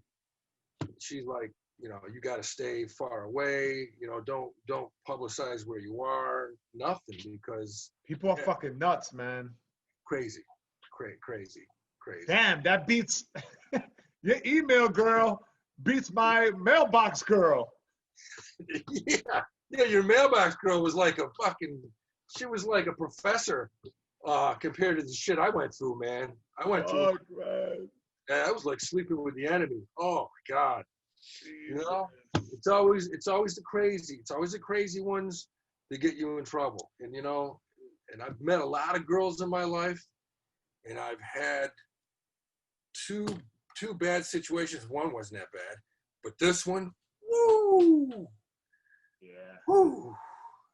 She's like, "You know, you got to stay far away. You know, don't publicize where you are. Nothing, because people are fucking nuts, man. Crazy. Damn, that beats your email girl beats my mailbox girl. Yeah. Your mailbox girl was like she was like a professor compared to the shit I went through, man. I went through. I was like sleeping with the enemy. Oh my God. You know, it's always the crazy. It's always the crazy ones that get you in trouble. And you know, and I've met a lot of girls in my life, and I've had two bad situations. One wasn't that bad, but this one, woo. Yeah. Woo.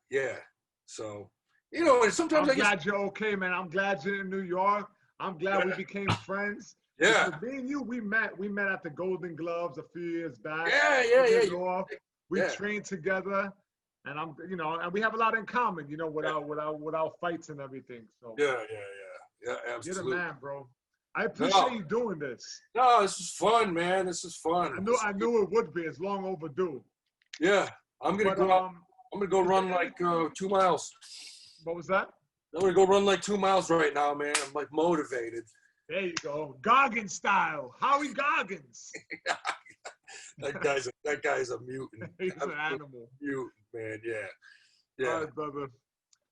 Yeah. So, you know, and sometimes I'm glad you're okay, man. I'm glad you're in New York. I'm glad we became friends. Yeah. Because me and you, we met at the Golden Gloves a few years back. Yeah. We trained together, and and we have a lot in common, you know, with our fights and everything. So Yeah, absolutely. You're the man, bro. I appreciate you doing this. No, this is fun, man. This is fun. I knew it would be. It's long overdue. Yeah, I'm gonna go run like 2 miles. What was that? I'm gonna go run like 2 miles right now, man. I'm like motivated. There you go, Goggins style, Howie Goggins. That guy's a mutant. He's an animal. Mutant, man. Yeah. All right, brother.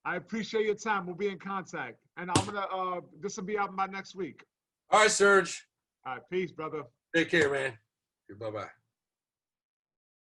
I appreciate your time. We'll be in contact, and I'm gonna. This will be out by next week. All right, Serge. All right, peace, brother. Take care, man. Bye-bye.